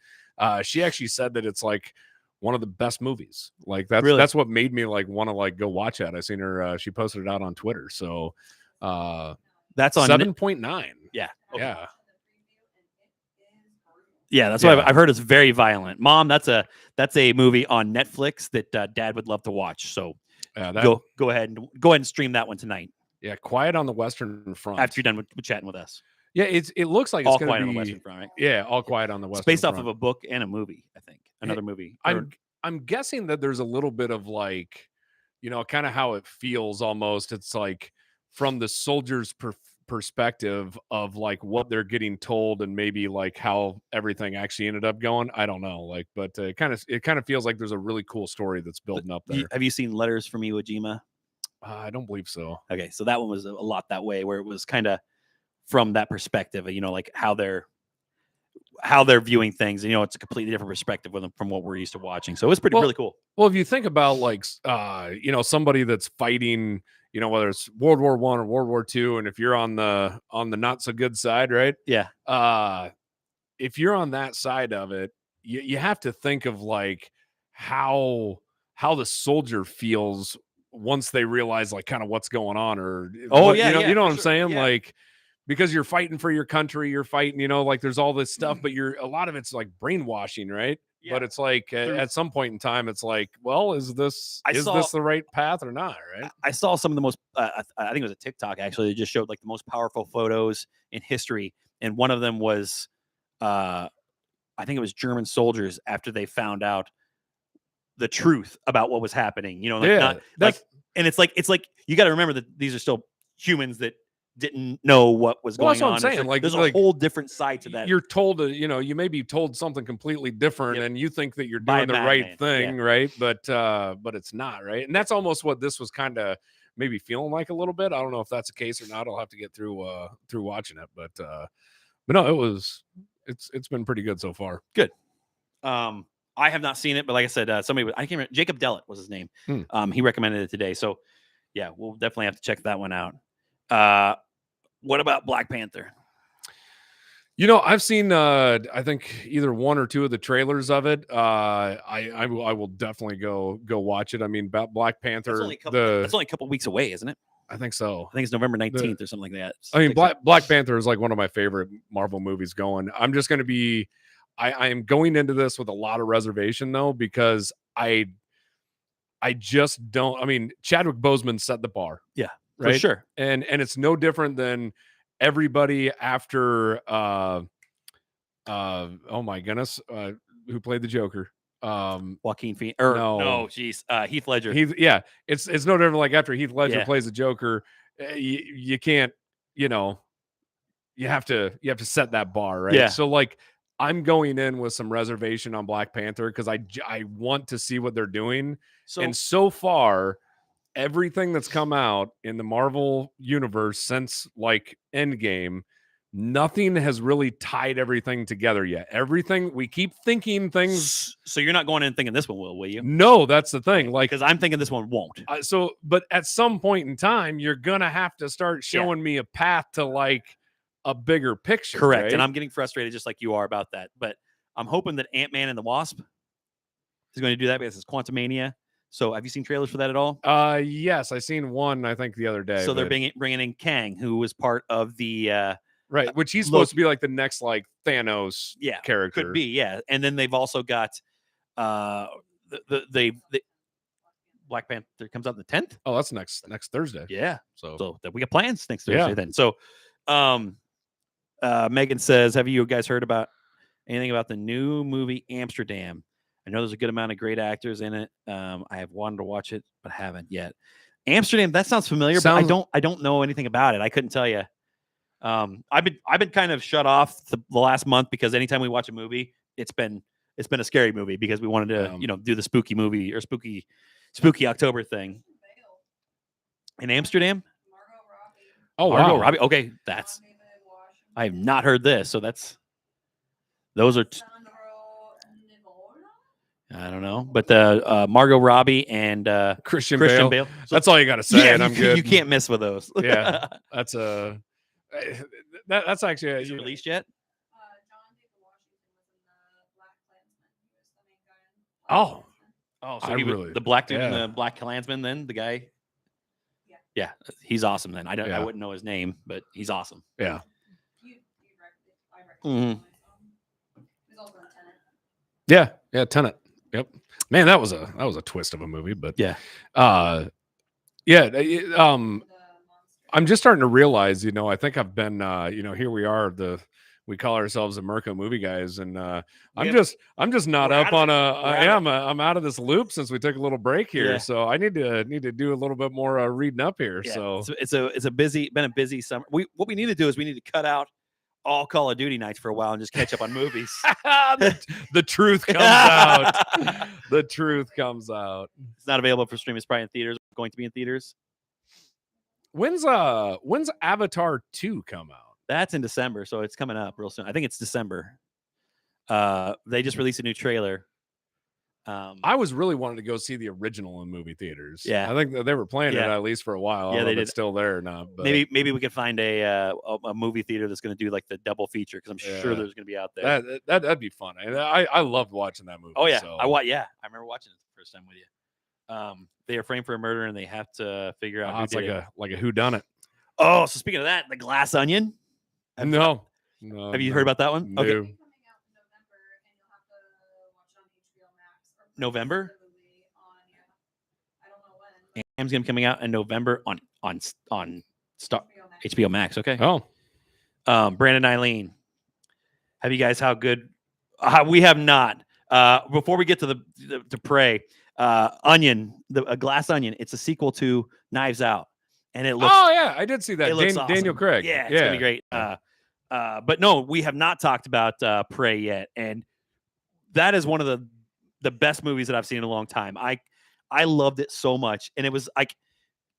she actually said that it's like one of the best movies. Like that's Really? that's what made me like want to like go watch it. I seen her. She posted it out on Twitter. So That's on 7.9. Yeah. Okay. Yeah. Yeah, that's what Yeah. I've heard. It's very violent. Mom, that's a movie on Netflix that Dad would love to watch. So Yeah. go ahead and stream that one tonight Yeah. Quiet on the Western Front. after you're done with chatting with us. Yeah. It looks like All it's going Quiet to on be the Western Front, right? Yeah. All Quiet on the It's Western based off Front. of a book and a movie, I think. Another movie. Or- I'm guessing that there's a little bit of like, kind of how it feels almost. It's like from the soldier's perspective of like what they're getting told and maybe like how everything actually ended up going. I don't know, like, but it kind of feels like there's a really cool story that's building up there. Have you seen Letters from Iwo Jima? I don't believe so. Okay, so that one was a lot that way, where it was kind of from that perspective, like how they're viewing things. It's a completely different perspective with them from what we're used to watching. So it was really cool. Well, if you think about like, somebody that's fighting, whether it's World War I or World War II, and if you're on the not so good side, right? Yeah. If you're on that side of it, you have to think of like how the soldier feels once they realize like kind of what's going on, or you know what I'm saying, Yeah. like. Because you're fighting for your country, you're fighting, like there's all this stuff, but a lot of it's like brainwashing, right? Yeah. But it's like at some point in time, it's like, well, is this the right path or not, right? I saw some of the most, I think it was a TikTok actually, that just showed like the most powerful photos in history. And one of them was, I think it was German soldiers after they found out the truth about what was happening, and it's like, you got to remember that these are still humans that didn't know what was going that's what on. I'm saying. Like, there's a whole different side to that. You're told you may be told something completely different, Yep. and you think that you're By doing the right thing, yeah. right? But it's not, right? And that's almost what this was kind of maybe feeling like a little bit. I don't know if that's the case or not. I'll have to get through watching it, but no, it's been pretty good so far. Good. I have not seen it, but like I said, I can't remember. Jacob Dellett was his name. He recommended it today, so yeah, we'll definitely have to check that one out. What about Black Panther? I've seen I think either one or two of the trailers of it. I will definitely go watch it. I mean, Black Panther. That's only a couple weeks away, isn't it? I think so. I think it's November 19th or something like that. I mean, Black Panther is like one of my favorite Marvel movies going. I'm just going to be. I am going into this with a lot of reservation though, because I just don't. I mean, Chadwick Boseman set the bar. Yeah. Right. For sure. And it's no different than everybody after oh my goodness, who played the Joker? Joaquin Phoenix. Heath Ledger. It's no different like after Heath Ledger plays the Joker, you can't, you have to set that bar, right? Yeah. So like I'm going in with some reservation on Black Panther because I want to see what they're doing. And so far, everything that's come out in the Marvel universe since like Endgame, nothing has really tied everything together yet. Everything we keep thinking things. So you're not going in thinking this one will you? No, that's the thing. Like, because I'm thinking this one won't. But at some point in time, you're gonna have to start showing me a path to like a bigger picture. Correct. Right? And I'm getting frustrated just like you are about that. But I'm hoping that Ant-Man and the Wasp is going to do that because it's Quantumania. So have you seen trailers for that at all? Yes, I seen one, I think the other day. So they're bringing in Kang, who was part of the right, which he's supposed to be like the next like Thanos character. Could be, yeah. And then they've also got the Black Panther comes out the 10th. Oh, that's next Thursday. Yeah. So we got plans next Thursday then. So Megan says, have you guys heard about anything about the new movie Amsterdam? I know there's a good amount of great actors in it. I have wanted to watch it, but haven't yet. Amsterdam, that sounds familiar, but I don't know anything about it. I couldn't tell you. I've been kind of shut off the last month because anytime we watch a movie, it's been a scary movie because we wanted to do the spooky movie or spooky October thing. In Amsterdam? Oh, Margot wow. Robbie. Okay, I have not heard this. So those are. I don't know, but Margot Robbie and Christian Bale. So that's all you got to say, and I'm good. You can't miss with those. Yeah, that's that's actually Is it released yet? Oh, Oh, so I he was really- the black dude in yeah. the Black Klansman. Then the guy. Yeah. Yeah, he's awesome. Then I don't. I Yeah. wouldn't know his name, but he's awesome. Yeah. I recognize him. He was also in Tenet. Yeah. Yeah. Tenet. Yep. Man, that was a twist of a movie, but Yeah. yeah. The monster. I'm just starting to realize, I think I've been, here we are, we call ourselves the Mirko movie guys, and I'm have- just not we're up out on of it. We're out of I'm out of this loop since we took a little break here, Yeah. so I need to do a little bit more reading up here. Yeah, So it's a busy summer. What we need to do is we need to cut out all Call of Duty nights for a while and just catch up on movies. the truth comes out. The truth comes out. It's not available for streaming. It's probably in theaters. Going to be in theaters. When's Avatar 2 come out? That's in December, so it's coming up real soon. I think it's December. They just released a new trailer. I was really wanting to go see the original in movie theaters. Yeah. I think that they were playing it Yeah. at least for a while. I Yeah, don't know they if it's did. still there or not. But maybe we can find a movie theater that's going to do like the double feature because I'm sure Yeah. there's going to be out there. that'd be fun. And I loved watching that movie. Oh yeah, so. I remember watching it the first time with you. They are framed for a murder and they have to figure out who It's did like it. like a whodunit. Oh, so speaking of that, The Glass Onion. No. Have you heard about that one? No. Okay, It's coming out in November, and you'll have to watch it on HBO Max. Or November? the movie on, yeah. I don't know when. Am's gonna be coming out in November on Star HBO Max. HBO Max. Okay. Oh, Brandon Eileen, have you guys how good? We have not. Before we get to to Prey, Onion, a Glass Onion. It's a sequel to Knives Out, and it looks. oh yeah, I did see that. It looks awesome. Daniel Craig. Yeah, it's gonna be great. But no, we have not talked about Prey yet, and that is one of the best movies that I've seen in a long time. I loved it so much, and it was like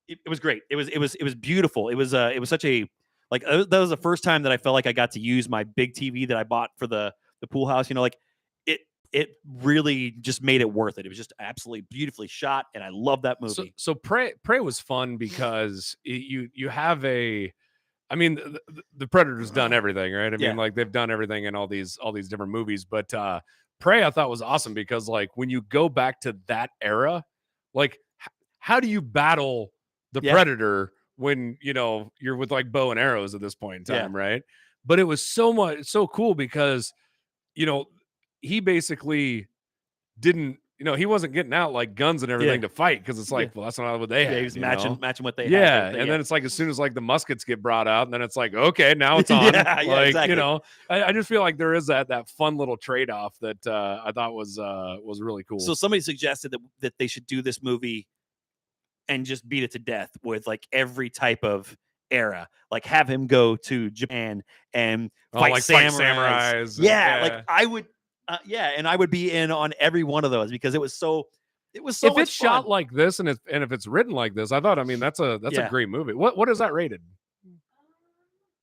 it was great. It was beautiful. It was such a like that was the first time that I felt like I got to use my big TV that I bought for the pool house. Like it really just made it worth it. It was just absolutely beautifully shot, and I love that movie. So Prey was fun because you have a. I mean, the Predator's done everything, right? I Yeah. mean, like they've done everything in all these different movies, but Prey I thought was awesome because like when you go back to that era, like how do you battle the Yeah. Predator when you're with like bow and arrows at this point in Yeah. time, right? But it was so cool because he basically didn't. He wasn't getting out like guns and everything to fight because it's like, well, that's not what they had. Yeah, he was matching what they had. Yeah, everything, and then it's like as soon as like the muskets get brought out, and then it's like, okay, now it's on. Yeah, like exactly. I just feel like there is that fun little trade off that I thought was really cool. So somebody suggested that they should do this movie and just beat it to death with like every type of era. Like have him go to Japan and fight like samurais. fight samurais. Yeah, like I would. And I would be in on every one of those because it was so. If it's much shot fun. like this and if it's written like this, I thought. I mean, that's a Yeah. great movie. What is that rated? I was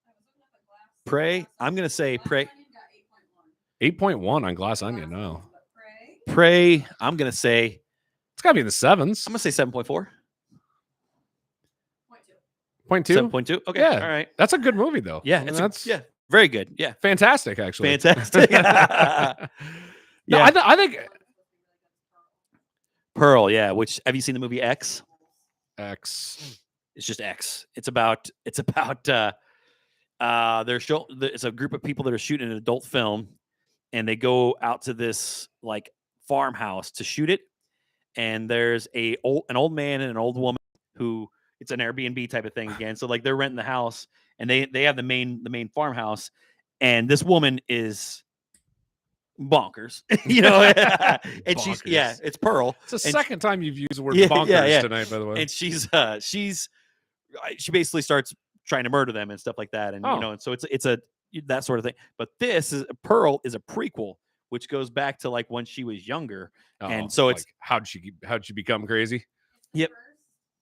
looking at the Glass. Prey, Glass I'm gonna say Glass Prey. Onion got 8.1. 8.1 on Glass Onion. Glass No, Onion, but Prey, Prey, I'm gonna say it's got to be in the sevens. I'm gonna say 7.4. 0.2. 0.2. 7.2. Okay. Yeah. All right. That's a good movie though. Yeah. I mean, That's very good. Yeah. fantastic. Actually, Fantastic. No, Yeah. I think Pearl. Yeah. Which have you seen the movie X? X. It's just X. It's about it's a group of people that are shooting an adult film, and they go out to this like farmhouse to shoot it, and there's an old man and an old woman who it's an Airbnb type of thing again. So like they're renting the house, and they have the main farmhouse, and this woman is bonkers, and she's Bonkers. it's Pearl, It's the and second time you've used the word Yeah, bonkers yeah. tonight, by the way. and she basically starts trying to murder them and stuff like that, and Oh. and so it's a that sort of thing. But Pearl is a prequel, which goes back to like when she was younger. and so it's- how'd she become crazy? Yep. First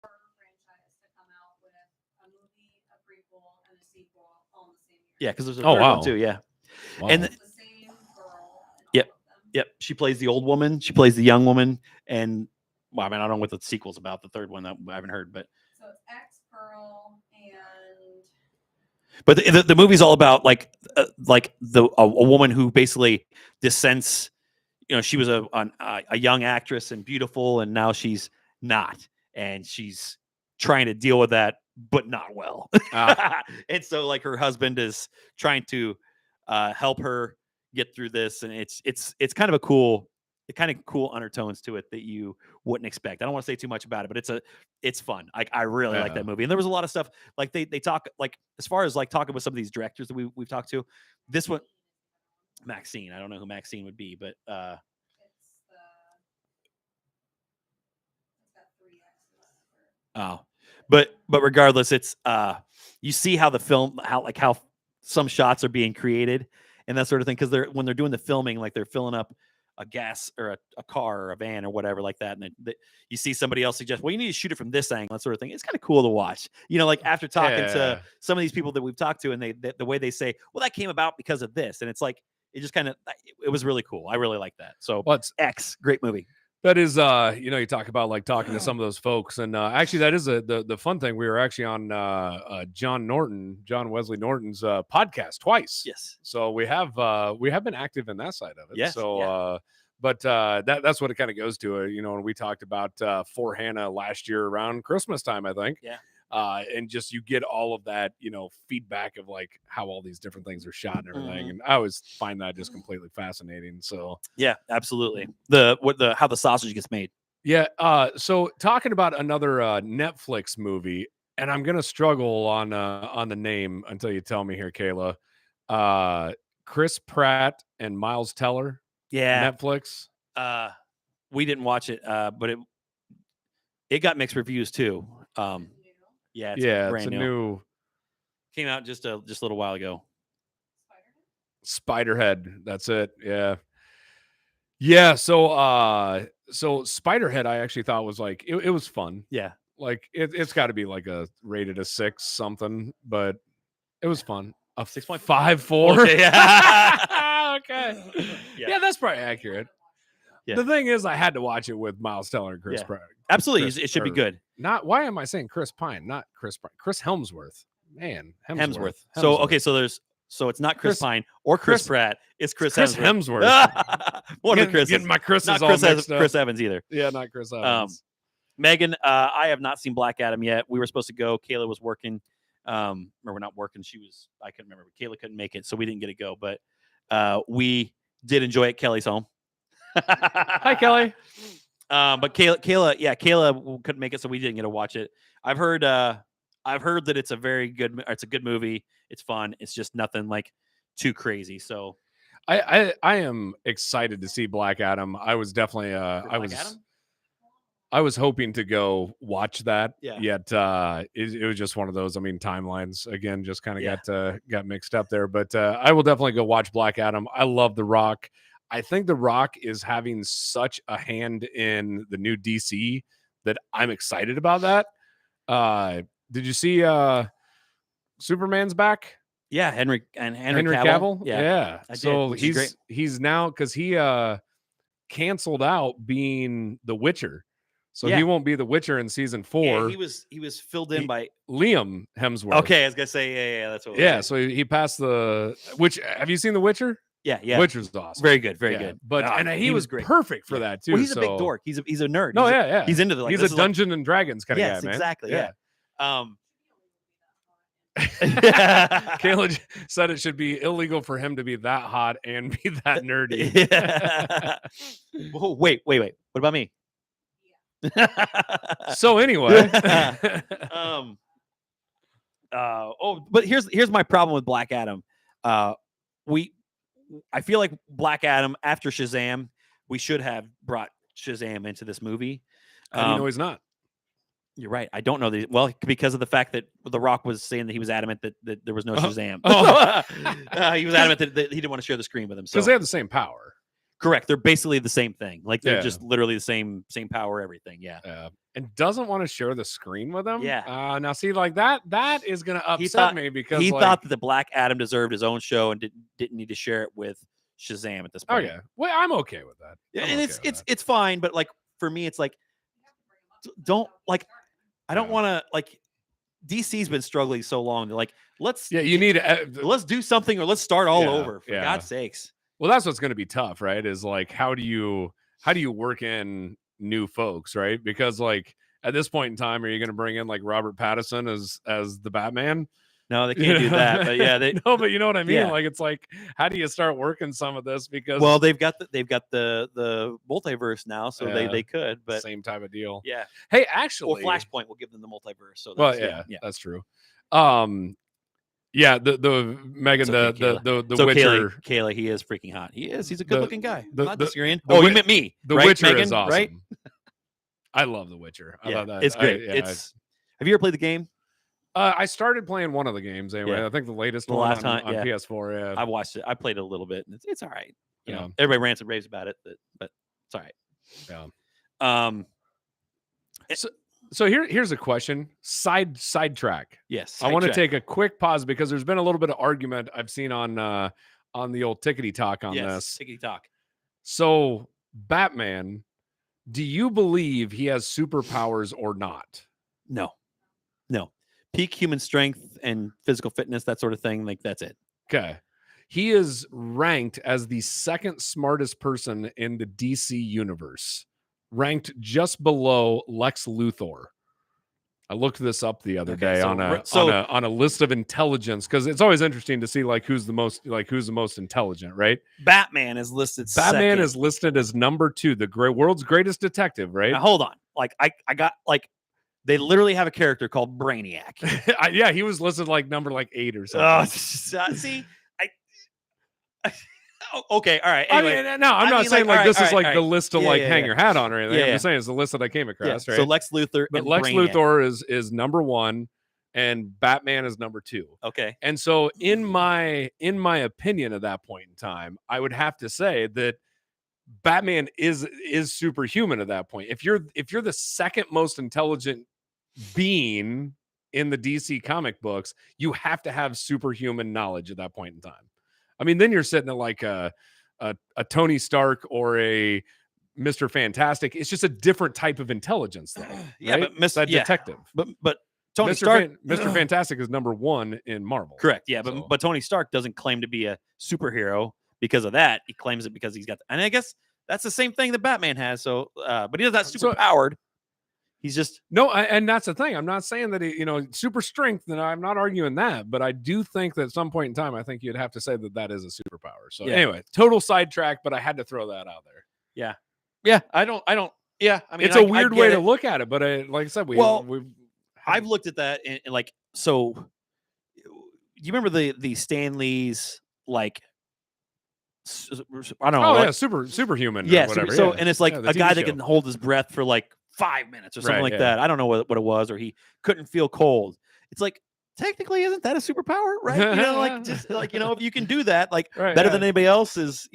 horror franchise to come out with a movie, a prequel, and a sequel all in the same year. Yeah, because there's a Oh, third wow. one too. Yeah, Wow. And It's the same girl. in Yep. all of them. yep. She plays the old woman. She plays the young woman, and well, I mean, I don't know what the sequel's about. The third one that I haven't heard, but So it's X, Pearl, and the movie's all about like a woman who basically dissents she was a young actress and beautiful, and now she's not, and she's trying to deal with that, but not well. And so like her husband is trying to help her get through this, and it's kind of cool undertones to it that you wouldn't expect. I don't want to say too much about it, but it's fun. I really like that movie, and there was a lot of stuff like they talk like as far as like talking with some of these directors that we've talked to. This one, Maxine. I don't know who Maxine would be, but It's got 3 X's. oh, but regardless, it's you see how the film how some shots are being created and that sort of thing, because when they're doing the filming, like they're filling up a gas or a car or a van or whatever like that, and you see somebody else suggest, well, you need to shoot it from this angle, that sort of thing. It's kind of cool to watch, like after talking to some of these people that we've talked to, and the way they say, well, that came about because of this, and it's like it just kind of it was really cool. I really like that. So X, great movie. That is, you talk about like talking to some of those folks, and actually, that is the fun thing. We were actually on John Wesley Norton's podcast twice. Yes, so we have been active in that side of it. Yes, so, yeah. But that's what it kind of goes to. When we talked about For Hannah last year around Christmas time, I think. Yeah. And just you get all of that, feedback of like how all these different things are shot and everything. Mhm. And I always find that just completely fascinating. So yeah, absolutely. How the sausage gets made. yeah. So talking about another Netflix movie, and I'm gonna struggle on the name until you tell me here, Kayla. Chris Pratt and Miles Teller. Yeah, Netflix. We didn't watch it, but it got mixed reviews too. Yeah, It's a new. new. Came out just a little while ago. Spiderhead. That's it. Yeah. Yeah. So Spiderhead, I actually thought was like it was fun. Yeah. Like it's got to be like rated a 6 something, but it was fun. A 6.54. Okay, yeah. Okay. Yeah, that's probably accurate. Yeah. The thing is, I had to watch it with Miles Teller and Chris Pratt. Absolutely, it should be good. Why am I saying Chris Pine, not Chris Pratt? Chris Hemsworth. Man, Hemsworth. So it's not Chris Pine or Chris Pratt. It's Chris Hemsworth. One of the Chris's. Getting my Chris's not all mixed up. Chris Evans either. Yeah, not Chris Evans. Megan, I have not seen Black Adam yet. We were supposed to go. Kayla was working. Or we're not working. I couldn't remember. Kayla couldn't make it, so we didn't get to go. But we did enjoy it. Kelly's home. Hi, Kelly. But Kayla couldn't make it, so we didn't get to watch it. I've heard that it's a good movie. It's fun. It's just nothing like too crazy. So I am excited to see Black Adam. I was definitely I was hoping to go watch that. Yeah. Yet it was just one of those. I mean, timelines again just kind of got mixed up there. But I will definitely go watch Black Adam. I love The Rock. I think The Rock is having such a hand in the new DC that I'm excited about that. Did you see Superman's back? Yeah, Henry Cavill. Yeah. So he's he's now because he canceled out being the Witcher. So he won't be the Witcher in season 4. Yeah, he was filled in by Liam Hemsworth. Okay, I was gonna say yeah, that's what. So he passed the. Which have you seen The Witcher? Yeah. Witcher's awesome. Very good, very good. But and he was great. Perfect for that too. Well, he's a big dork. He's a nerd. No, he's into the. He's a Dungeons and Dragons kind of guy, man. Exactly. Yeah. Kayla said it should be illegal for him to be that hot and be that nerdy. Whoa, wait. What about me? So anyway, but here's my problem with Black Adam. I feel like Black Adam after Shazam, we should have brought Shazam into this movie. How do you know he's not? You're right. I don't know because of the fact that The Rock was saying that he was adamant that there was no Shazam. He was adamant that he didn't want to share the screen with him. Because they have the same power. Correct. They're basically the same thing. Like they're just literally the same power, everything. Yeah. And doesn't want to share the screen with them. Yeah. Now see, like that is gonna upset me because he thought that the Black Adam deserved his own show and didn't need to share it with Shazam at this point. Okay. Well, I'm okay with that. Yeah, and it's fine, but like for me, it's like don't like I don't want to like DC's been struggling so long. They're like, let's do something or let's start all over for God's sakes. Well, that's what's going to be tough, right? Is like how do you work in new folks, right? Because like at this point in time, are you going to bring in like Robert Pattinson as the Batman? No, they can't do that. But yeah, they no, but you know what I mean. yeah. Like it's like how do you start working some of this? Because well, they've got the multiverse now, so Yeah. they could, but same type of deal. yeah. Hey, Or actually, Flashpoint will give them the multiverse. So well, that's, yeah, that's true. Yeah, the Megan, It's okay, the so Witcher, Kayla, he is freaking hot. He is. He's a good looking guy. the- I'm not the- disagreeing. the Oh, you Wit- meant me. the right, Witcher Megan? is awesome. Right? I love the Witcher. I Yeah, thought that it's great. yeah, It's. Have you ever played the game? I started playing one of the games anyway. Yeah. I think the latest The one last on, time, on yeah. PS4. Yeah, I watched it. I played it a little bit, and it's all right. You Yeah. know, everybody rants and raves about it, but it's all right. yeah. So here's a question. Sidetrack. Yes, I want to sidetrack. take a quick pause because there's been a little bit of argument I've seen on the old Tickety Talk on yes, this. Tickety talk. So Batman, do you believe he has superpowers or not? No. Peak human strength and physical fitness, that sort of thing. Like that's it. Okay. He is ranked as the second smartest person in the DC universe, ranked just below Lex Luthor. I looked this up the other Okay, day so on a list of intelligence because it's always interesting to see like who's the most intelligent, right? Batman is listed. Batman second. is listed as number 2, the world's greatest detective, right? Now, hold on. Like I got like they literally have a character called Brainiac. Yeah, he was listed like number 8 or Oh, something. see, okay, all right. I Anyway, mean, no, I'm not mean, saying like, like this all is right, like all the right. list to Yeah, like yeah, hang yeah. your hat on or anything. Yeah, I'm yeah. just saying it's the list that I came yeah, across, right? so Lex Luthor But and Lex Brainiac. Luthor is number 1 and Batman is number 2. Okay. And so in my opinion at that point in time, I would have to say that Batman is superhuman at that point. If you're the second most intelligent being in the DC comic books, you have to have superhuman knowledge at that point in time. I mean, then you're sitting at like a Tony Stark or a Mr. Fantastic. It's just a different type of intelligence, though. Yeah, right? but that detective. But Tony Mr. Stark, Mr. Fantastic is number 1 in Marvel. correct. Yeah, So- but Tony Stark doesn't claim to be a superhero because of that. He claims it because he's got. And I guess that's the same thing that Batman has. So, but he doesn't have super powered. He's just No, and that's the thing. I'm not saying that he, super strength, and I'm not arguing that, but I do think that at some point in time, I think you'd have to say that is a superpower. So Yeah. anyway, total sidetrack, but I had to throw that out there. yeah. I don't. Yeah, I mean, It's a I weird get way it. to look at it, but like I said, I've looked at that and like so. You remember the Stanley's like I don't know. Oh like, yeah, superhuman. yeah. or whatever. So yeah. and it's like Yeah, the a TV guy that show. can hold his breath for like 5 minutes or something Right, like yeah. that. I don't know what it was, or he couldn't feel cold. It's like technically, isn't that a superpower, right? Like just like if you can do that, like Right, better yeah. than anybody else is,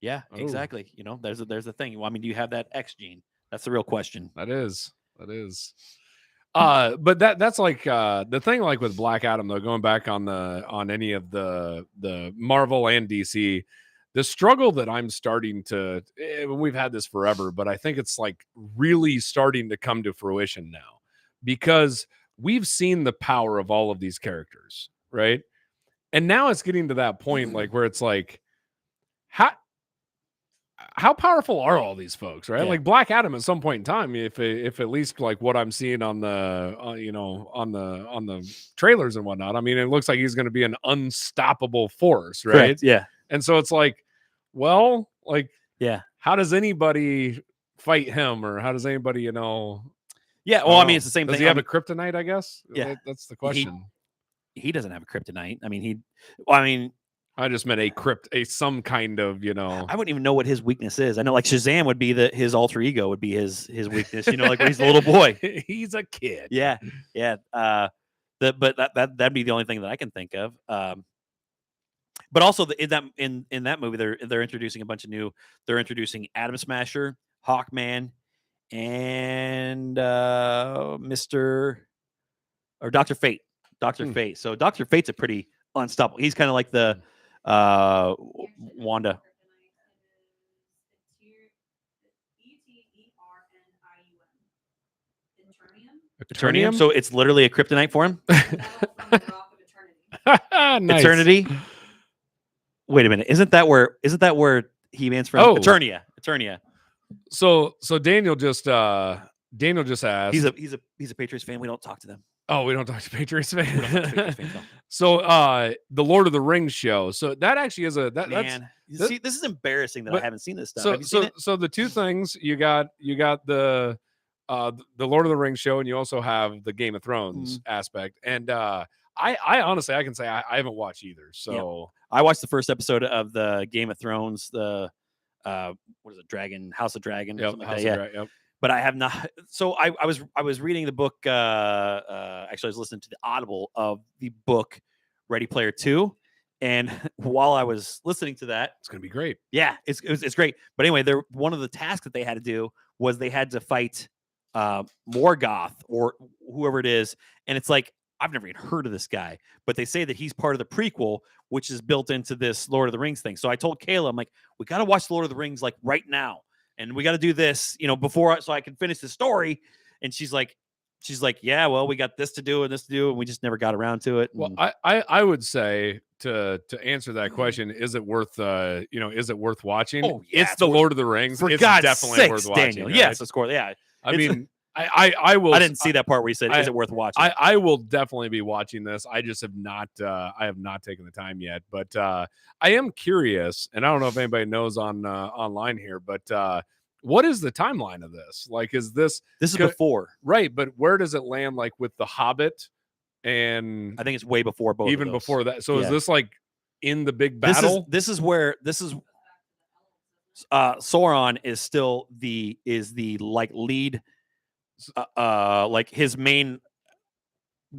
Yeah, Oh. exactly. There's a thing. Well, I mean, do you have that X gene? That's the real question. That is. But that's like the thing, like with Black Adam, though, going back on any of the Marvel and DC, the struggle that I'm starting to, we've had this forever, but I think it's like really starting to come to fruition now because we've seen the power of all of these characters, right? And now it's getting to that point, like where it's like, how powerful are all these folks, right? Yeah. Like Black Adam at some point in time, if at least like what I'm seeing on the on the trailers and whatnot, I mean, it looks like he's going to be an unstoppable force, right? Correct, yeah. And so it's like, well, like, Yeah. how does anybody fight him, or how does anybody, Yeah. I Well, don't I mean, know. it's the same Does thing. he have I a kryptonite? I guess. Yeah. That's the question. he doesn't have a kryptonite. I mean, I just meant some kind of, I wouldn't even know what his weakness is. I know like Shazam would be his alter ego would be his weakness, like when he's a little boy. He's a kid. Yeah. Yeah. But that'd be the only thing that I can think of. But also in that movie, they're introducing a bunch of new. They're introducing Atom Smasher, Hawkman, and Dr. Fate. Dr. Fate. So Dr. Fate's a pretty unstoppable. He's kind of like the Wanda. Eternium. So it's literally a kryptonite for him. Nice. Eternity. Wait a minute. Isn't that where He-Man's from? Oh. Eternia. So Daniel just asked. He's a Patriots fan. We don't talk to them. Oh, we don't talk to Patriots We don't talk to fans. Patriots fans, no. So the Lord of the Rings show. So that actually is that's Man, see, this is embarrassing that I but- haven't seen this stuff. so Have you seen it? so the two things you got the Lord of the Rings show, and you also have the Game of Thrones aspect. And I honestly I can say I haven't watched either. So I watched the first episode of the Game of Thrones, the what is it, House of Dragon, or yep, something like House that. of Yeah. Dra- yep. But I have not. So I was reading the book. Actually, I was listening to the Audible of the book Ready Player 2, and while I was listening to that, It's gonna be great. yeah, it's great. But anyway, one of the tasks that they had to do was they had to fight Morgoth or whoever it is, and it's like I've never even heard of this guy, but they say that he's part of the prequel, which is built into this Lord of the Rings thing. So I told Kayla, I'm like, we got to watch Lord of the Rings like right now, and we got to do this, before so I can finish the story. And she's like, yeah, well, we got this to do and this to do, and we just never got around to it. Well, and- I would say to answer that question, is it worth watching? Oh, yeah, it's it's the worth- Lord of the Rings. for It's God's definitely sakes, worth watching. Daniel. right? Yes, of course. Yeah, I it's- mean, I will. I didn't see that part where you said, "Is it worth watching?" I will definitely be watching this. I just have not. I have not taken the time yet, but I am curious, and I don't know if anybody knows online here, but what is the timeline of this? Like, is this This is Could- before. right? But where does it land? Like with the Hobbit, and I think it's way before both. even of those. before that. So Yeah. is this like in the big This battle? is where Sauron is still the like lead, like his main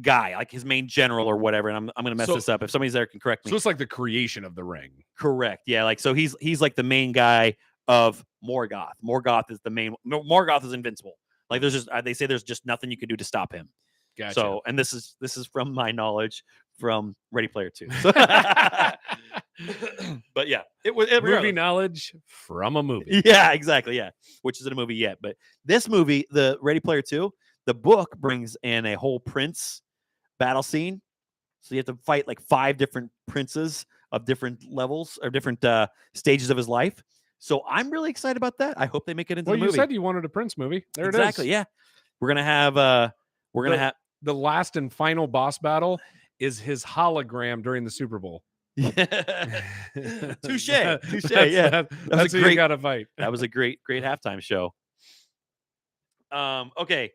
guy, like his main general or whatever. And I'm gonna mess So- this up. If somebody's there can correct me. So it's like the creation of the ring. Correct. Yeah. Like so he's like the main guy of Morgoth. Morgoth is the main. Morgoth is invincible. Like there's just they say there's just nothing you can do to stop him. Gotcha. So and this is from my knowledge from Ready Player 2. So- but yeah, it was movie knowledge from a movie. Yeah, exactly. Yeah, which isn't a movie yet, but this movie, the Ready Player 2, the book brings in a whole prince battle scene. So you have to fight like 5 different princes of different levels or different stages of his life. So I'm really excited about that. I hope they make it into Well, the you movie. said you wanted a Prince movie. There Exactly. it is. Yeah, we're gonna have The last and final boss battle is his hologram during the Super Bowl. touche, touche. Yeah, That's was who a great- you got to fight. that was a great halftime show. Okay.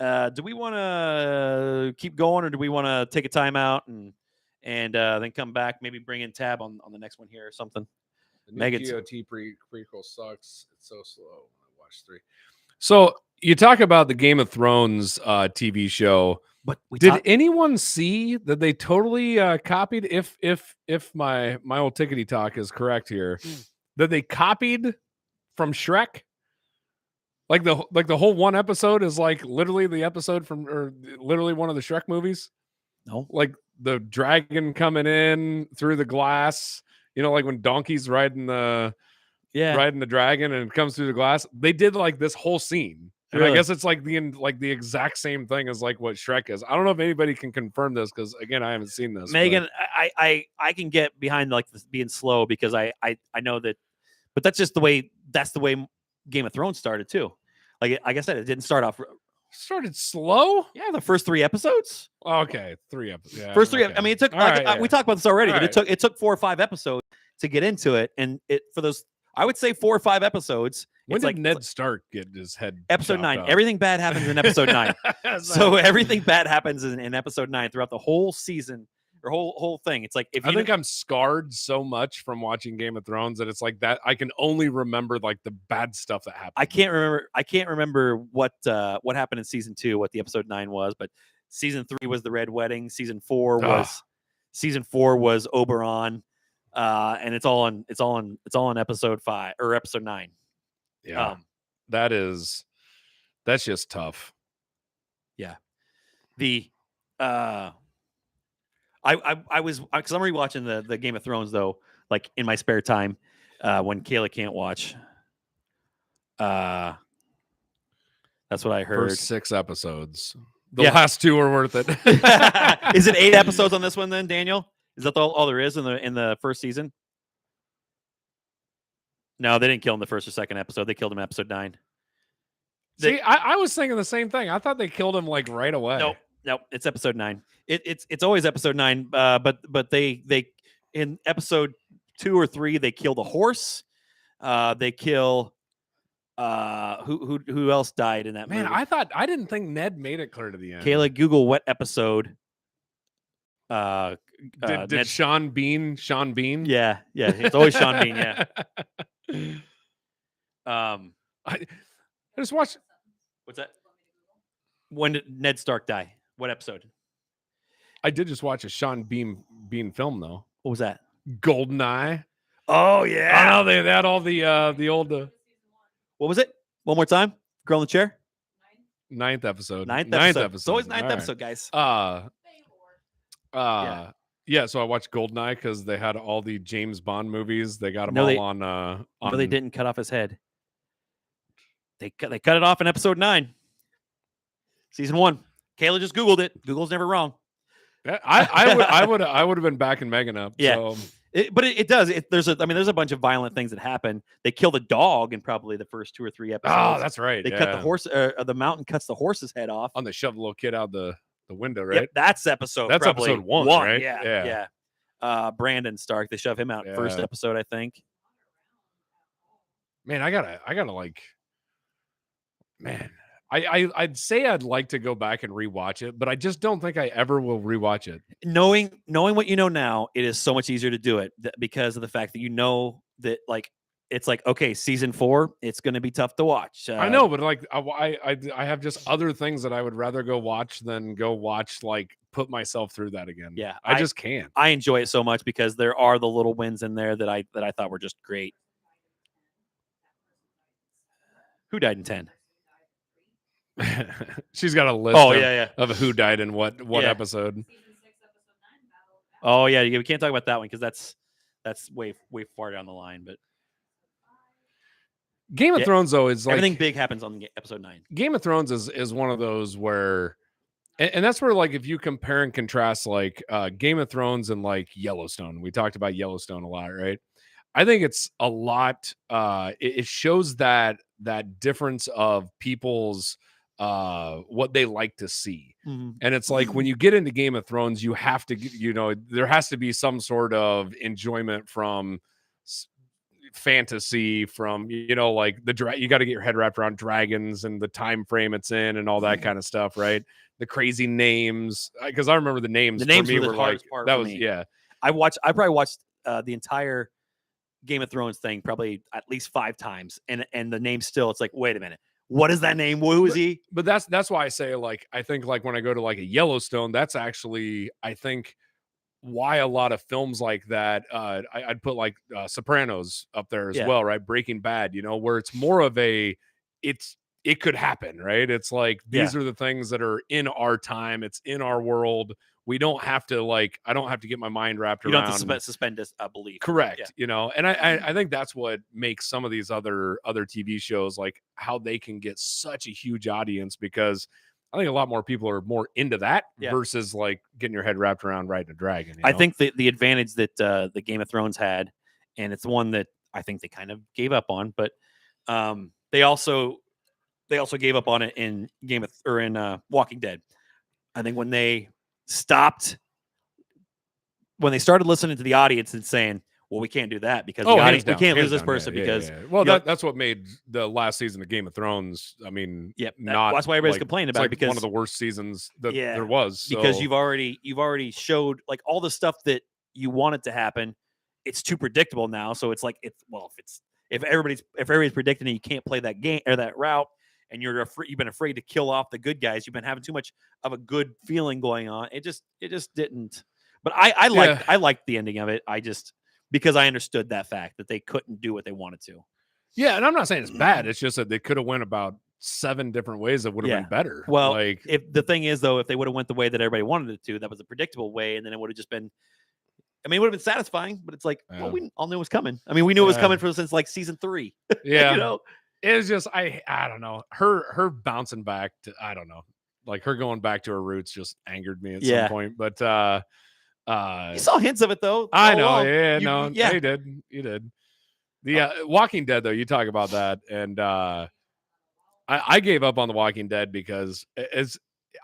Do we want to keep going, or do we want to take a timeout and then come back? Maybe bring in Tab on the next one here or something. The new Megan's- GOT prequel sucks. It's so slow. I watched 3. So you talk about the Game of Thrones TV show. But we Did talked- anyone see that they totally copied? If my old tickety talk is correct here, that they copied from Shrek. Like the whole one episode is like literally the episode from or literally one of the Shrek movies. no. Like the dragon coming in through the glass. Like when Donkey's riding the dragon and it comes through the glass. They did like this whole scene. And I Really? guess it's like the exact same thing as like what Shrek is. I don't know if anybody can confirm this because again I haven't seen this. Megan, I can get behind like this being slow because I know that, but that's just the way Game of Thrones started too. Like I said, it didn't start off. Started slow. Yeah, the first 3 episodes. Okay, 3 episodes. Yeah, First 3. okay. I mean, it took. All Like, right, we yeah. talked about this already, All but it took 4 or 5 episodes to get into it, and for those, I would say 4 or 5 episodes. When it's did like Ned Stark get his head? episode chopped 9. off? Everything bad happens in episode 9. So everything bad happens in episode 9 throughout the whole season or whole thing. It's like if I you think I'm scarred so much from watching Game of Thrones that it's like that I can only remember like the bad stuff that happened. I can't remember what happened in season 2, what the episode 9 was, but season 3 was the Red Wedding. Season 4 was Oberon, and it's all in episode 5 or episode 9. Yeah, that's just tough. The I was because I'm rewatching the Game of Thrones though, like in my spare time, when Kayla can't watch. That's what I heard. First 6 episodes. The Yeah. last 2 are worth it. Is it 8 episodes on this one then, Daniel? Is that all there is in the first season? No, they didn't kill him the first or second episode. They killed him in episode 9. See, I was thinking the same thing. I thought they killed him like right away. Nope. It's episode 9. It's always episode 9. But they in episode 2 or 3 they kill the horse. They kill who else died in that Man, movie? I didn't think Ned made it clear to the end. Kayla, Google what episode. Did Ned- Sean Bean? Yeah, it's always Sean Bean. Yeah. I just watched. What's that? When did Ned Stark die? What episode? I did just watch a Sean Bean film though. What was that? Goldeneye. Oh I know they had all the old What was it? One more time. Girl in the chair. ninth episode. Ninth episode. It's always ninth All right. episode, guys. Yeah. So I watched Goldeneye because they had all the James Bond movies. They got them No, all they- on. No, they didn't cut off his head. They cut it off in episode 9. Season 1. Kayla just Googled it. Google's never wrong. Yeah, I would have been backing Megan up. Yeah. So. But it does. There's a bunch of violent things that happen. They kill the dog in probably the first 2 or 3 episodes. Oh, that's right. They cut the horse. The mountain cuts the horse's head off. On the shove the little kid out the window, right? Yep, that's episode. That's probably episode 1, right? Yeah. Brandon Stark. They shove him out first Yeah. episode, I think. Man, I gotta like, man, I'd say I'd like to go back and rewatch it, but I just don't think I ever will rewatch it. Knowing what you know now, it is so much easier to do it because of the fact that you know that like it's like okay, season 4, it's going to be tough to watch. I know, but like I have just other things that I would rather go watch than go watch, like put myself through that again. Yeah, I just can't. I enjoy it so much because there are the little wins in there that I thought were just great. Who died in 10? She's got a list. Oh of, yeah. of who died in what Yeah. episode. Oh yeah, we can't talk about that one because that's way far down the line. But Game of Yeah. Thrones though is like everything big happens on episode 9. Game of Thrones is one of those where, and that's where like if you compare and contrast like Game of Thrones and like Yellowstone, we talked about Yellowstone a lot, right? I think it's a lot. It shows that difference of people's what they like to see. And it's like when you get into Game of Thrones, you have to, there has to be some sort of enjoyment from fantasy, from like you got to get your head wrapped around dragons and the time frame it's in and all that kind of stuff, right? The crazy names, because I remember the names. The names for me were the hardest like part that for was me. yeah. I probably watched the entire Game of Thrones thing probably at least 5 times, and the name still. It's like, wait a minute, what is that name? Who is he? But that's why I say like I think like when I go to like a Yellowstone, that's actually I think why a lot of films like that I'd put like Sopranos up there as Yeah. well, right? Breaking Bad, where it's more of it could happen, right? It's like these are the things that are in our time, it's in our world. We don't have to I don't have to get my mind wrapped You around. don't have to suspend belief. Correct. Yeah. And I think that's what makes some of these other TV shows like how they can get such a huge audience, because I think a lot more people are more into that versus like getting your head wrapped around riding a dragon. I think the advantage that the Game of Thrones had, and it's one that I think they kind of gave up on, but they also gave up on it in Walking Dead. I think when they started listening to the audience and saying, well, we can't do that because the audience, we can't lose this person because well, that's what made the last season of Game of Thrones. I mean, that's why everybody's complaining about it, because one of the worst seasons that there was. Because so. you've already showed like all the stuff that you wanted to happen. It's too predictable now. So it's like if everybody's predicting it, you can't play that game or that route, and you've been afraid to kill off the good guys. You've been having too much of a good feeling going on. It just didn't. But I liked the ending of it. Because I understood that fact that they couldn't do what they wanted to. Yeah, and I'm not saying it's bad. It's just that they could have went about 7 different ways that would have been better. Well, if the thing is though, if they would have went the way that everybody wanted it to, that was a predictable way, and then it would have just been. I mean, it would have been satisfying, but it's like, well, we all knew it was coming. I mean, we knew it was coming since like season 3. Yeah, it was just I don't know, her bouncing back to, I don't know, like her going back to her roots just angered me at some point. But you saw hints of it though. I know, you did. The Walking Dead, though, you talk about that, and I gave up on The Walking Dead because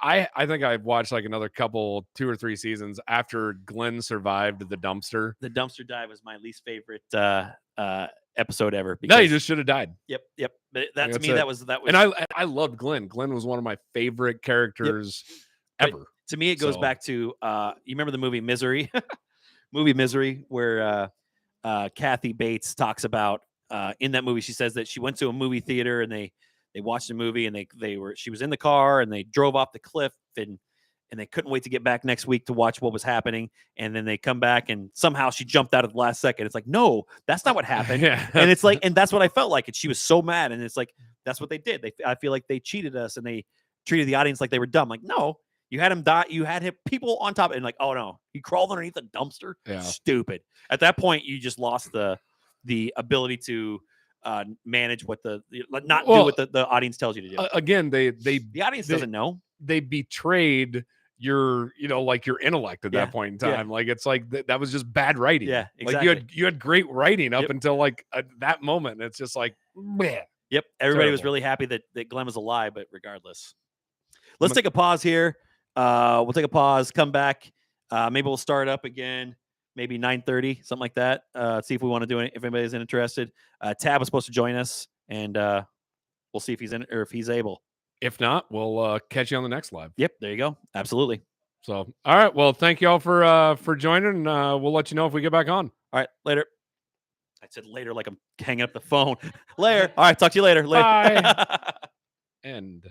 I think I've watched like another couple, 2 or 3 seasons after Glenn survived the dumpster. The dumpster dive was my least favorite episode ever. No, he because- just should have died. Yep. But that to That's me, it. that was And I loved Glenn. Glenn was one of my favorite characters But ever. to me, it goes So- back to you remember the movie Misery, where Kathy Bates talks about in that movie. She says that she went to a movie theater and they watched a movie and she was in the car and they drove off the cliff and they couldn't wait to get back next week to watch what was happening. And then they come back and somehow she jumped out at the last second. It's like, no, that's not what happened. Yeah. And it's like, and that's what I felt like. And she was so mad. And it's like, that's what they did. I feel like they cheated us and they treated the audience like they were dumb. Like, no, you had him die. You had people on top and like, oh no, he crawled underneath a dumpster. Yeah. Stupid. At that point, you just lost the ability to manage what do what the audience tells you to do. Again, the audience they- doesn't know. they betrayed your your intellect at Yeah, that point in yeah. time. Like it's like that was just bad writing. Yeah, Like exactly. you had great writing up Yep. until like that moment. It's just like, bleh. Yep. Everybody was Terrible. really happy that Glenn was alive, but regardless. Let's take a pause here. We'll take a pause, come back. Maybe we'll start up again, maybe 9:30, something like that. See if we want to do it, if anybody's interested. Tab was supposed to join us, and we'll see if he's in or if he's able. If not, we'll catch you on the next live. Yep, there you go. Absolutely. So, all right. Well, thank you all for joining. We'll let you know if we get back on. All right, later. I said later like I'm hanging up the phone. Later. All right, talk to you later. Later. Bye. And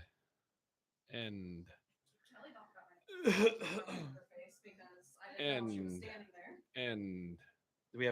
Kelly talked about her face because I didn't know she was And- standing there. and Do we have